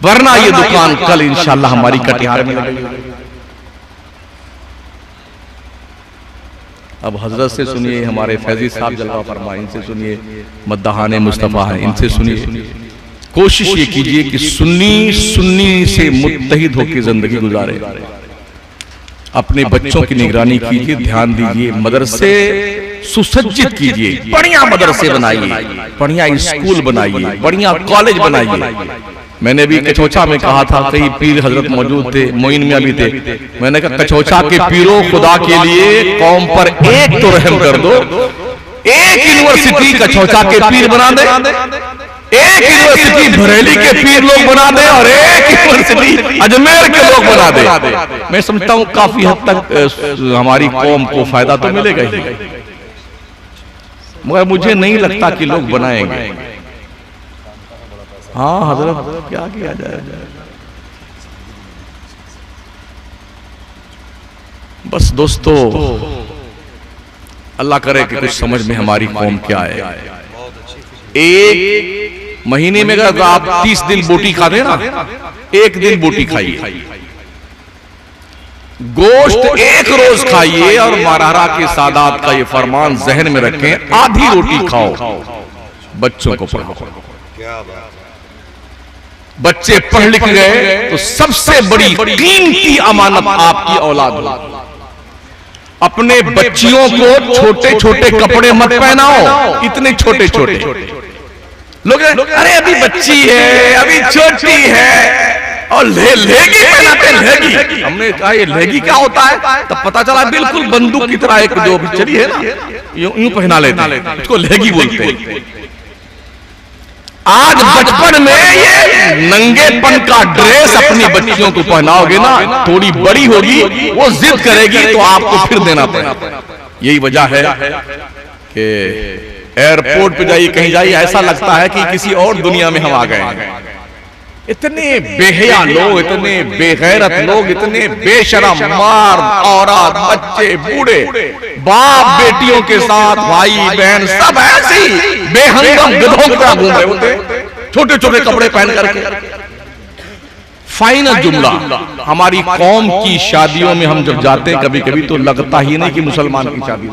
वरना ये दुकान कल इंशाल्लाह हमारी कटिहार में लगेगी। अब हजरत से सुनिए, हमारे फैजी साहब जलवा फरमा, इनसे सुनिए, मद्दाहाने मुस्तफा है, इनसे सुनिए। कोशिश ये कीजिए कि सुन्नी से मुत्तहिद होकर जिंदगी गुजारे, अपने बच्चों की निगरानी कीजिए, ध्यान दीजिए, मदरसे सुसज्जित कीजिए, बढ़िया मदरसे बनाइए, बढ़िया स्कूल बनाइए, बढ़िया कॉलेज बनाइए। मैंने भी कचौचा में कहा था, कई पीर हजरत मौजूद थे, मोइन मियां भी थे, मैंने कहा कचौचा के पीरों, खुदा के लिए कौम पर एक तो रहम कर दो, एक यूनिवर्सिटी कचौचा के पीर बना दे, एक यूनिवर्सिटी बरेली के पीर लोग बना दे, और एक यूनिवर्सिटी अजमेर के लोग बना दे। मैं समझता हूं काफी हद तक हमारी कौम को फायदा तो मिलेगा ही, मगर मुझे नहीं लगता कि लोग बनाएंगे। हाँ हजरत, क्या किया जाए? बस दोस्तों, अल्लाह करे कि कुछ समझ में हमारी कौम क्या है। एक महीने में अगर आप 30 दिन बोटी खाते ना, एक दिन बोटी खाइए, गोश्त एक रोज खाइए, और मारारा के सादात का ये फरमान जहन में रखें, आधी रोटी खाओ, बच्चों को पढ़ाओ। बच्चे पढ़ लिख गए तो सबसे बड़ी कीमती अमानत आपकी औलाद हो। अपने बच्चियों को छोटे छोटे कपड़े मत पहनाओ, इतने छोटे छोटे लोग, अरे अभी बच्ची है, अभी छोटी है, और लेगी पहनाते, लेगी। हमने कहा ये लेगी क्या होता है, तब पता चला बिल्कुल बंदूक की तरह एक जो अभी चली है ना, यूं पहना लेते हैं, उसको लेगी बोलते हैं। आज बचपन में ये नंगेपन का ड्रेस अपनी बच्चियों को पहनाओगे ना, थोड़ी बड़ी होगी वो जिद करेगी तो आपको फिर देना पड़ेगा। यही वजह है कि एयरपोर्ट पे जाइए, कहीं जाइए, ऐसा लगता है कि किसी और दुनिया में हम आ गए हैं। इतने बेहया लोग, इतने बेगैरत लोग, इतने बेशरम, मार औरत, बच्चे, बूढ़े, बाप बेटियों के साथ, भाई बहन सब ऐसे ही बेहंगम गधों की तरह घूम रहे होते, छोटे छोटे कपड़े पहन करके। फाइनल जुमला, हमारी कौम की शादियों में हम जब जाते हैं कभी कभी तो लगता ही नहीं कि मुसलमान की शादी।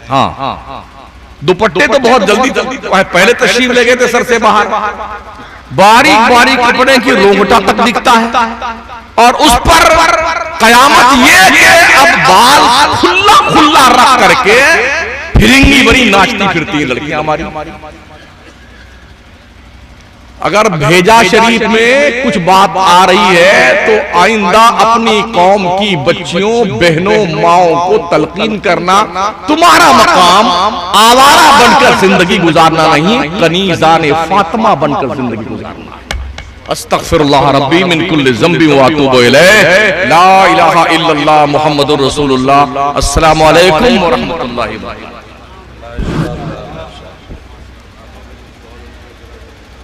हाँ, दुपट्टे तो बहुत जल्दी पहले तशरीफ ले गए थे सर से बाहर, बारीक बारीक कपड़े की रोंगटा तक दिखता है, और उस पर कयामत ये कि अब बाल खुला खुला रख करके फिरिंगी बड़ी नाचती फिरती है लड़कियां हमारी। अगर भेजा शरीफ में कुछ बात आ रही है तो आइंदा अपनी कौम की बच्चियों, बहनों, माओं को तलकीन करना तुम्हारा मकाम आवारा बनकर जिंदगी गुजारना नहीं, कनीज़ान फातिमा बनकर जिंदगी गुजारना। अस्तगफिरुल्लाह रब्बी मिन कुल्लि ज़ंबि व अतूबु इलैह। ला इलाहा इल्लल्लाह मुहम्मदुर रसूलुल्लाह। अस्सलामु अलैकुम व रहमतुल्लाहि व बरकातहू।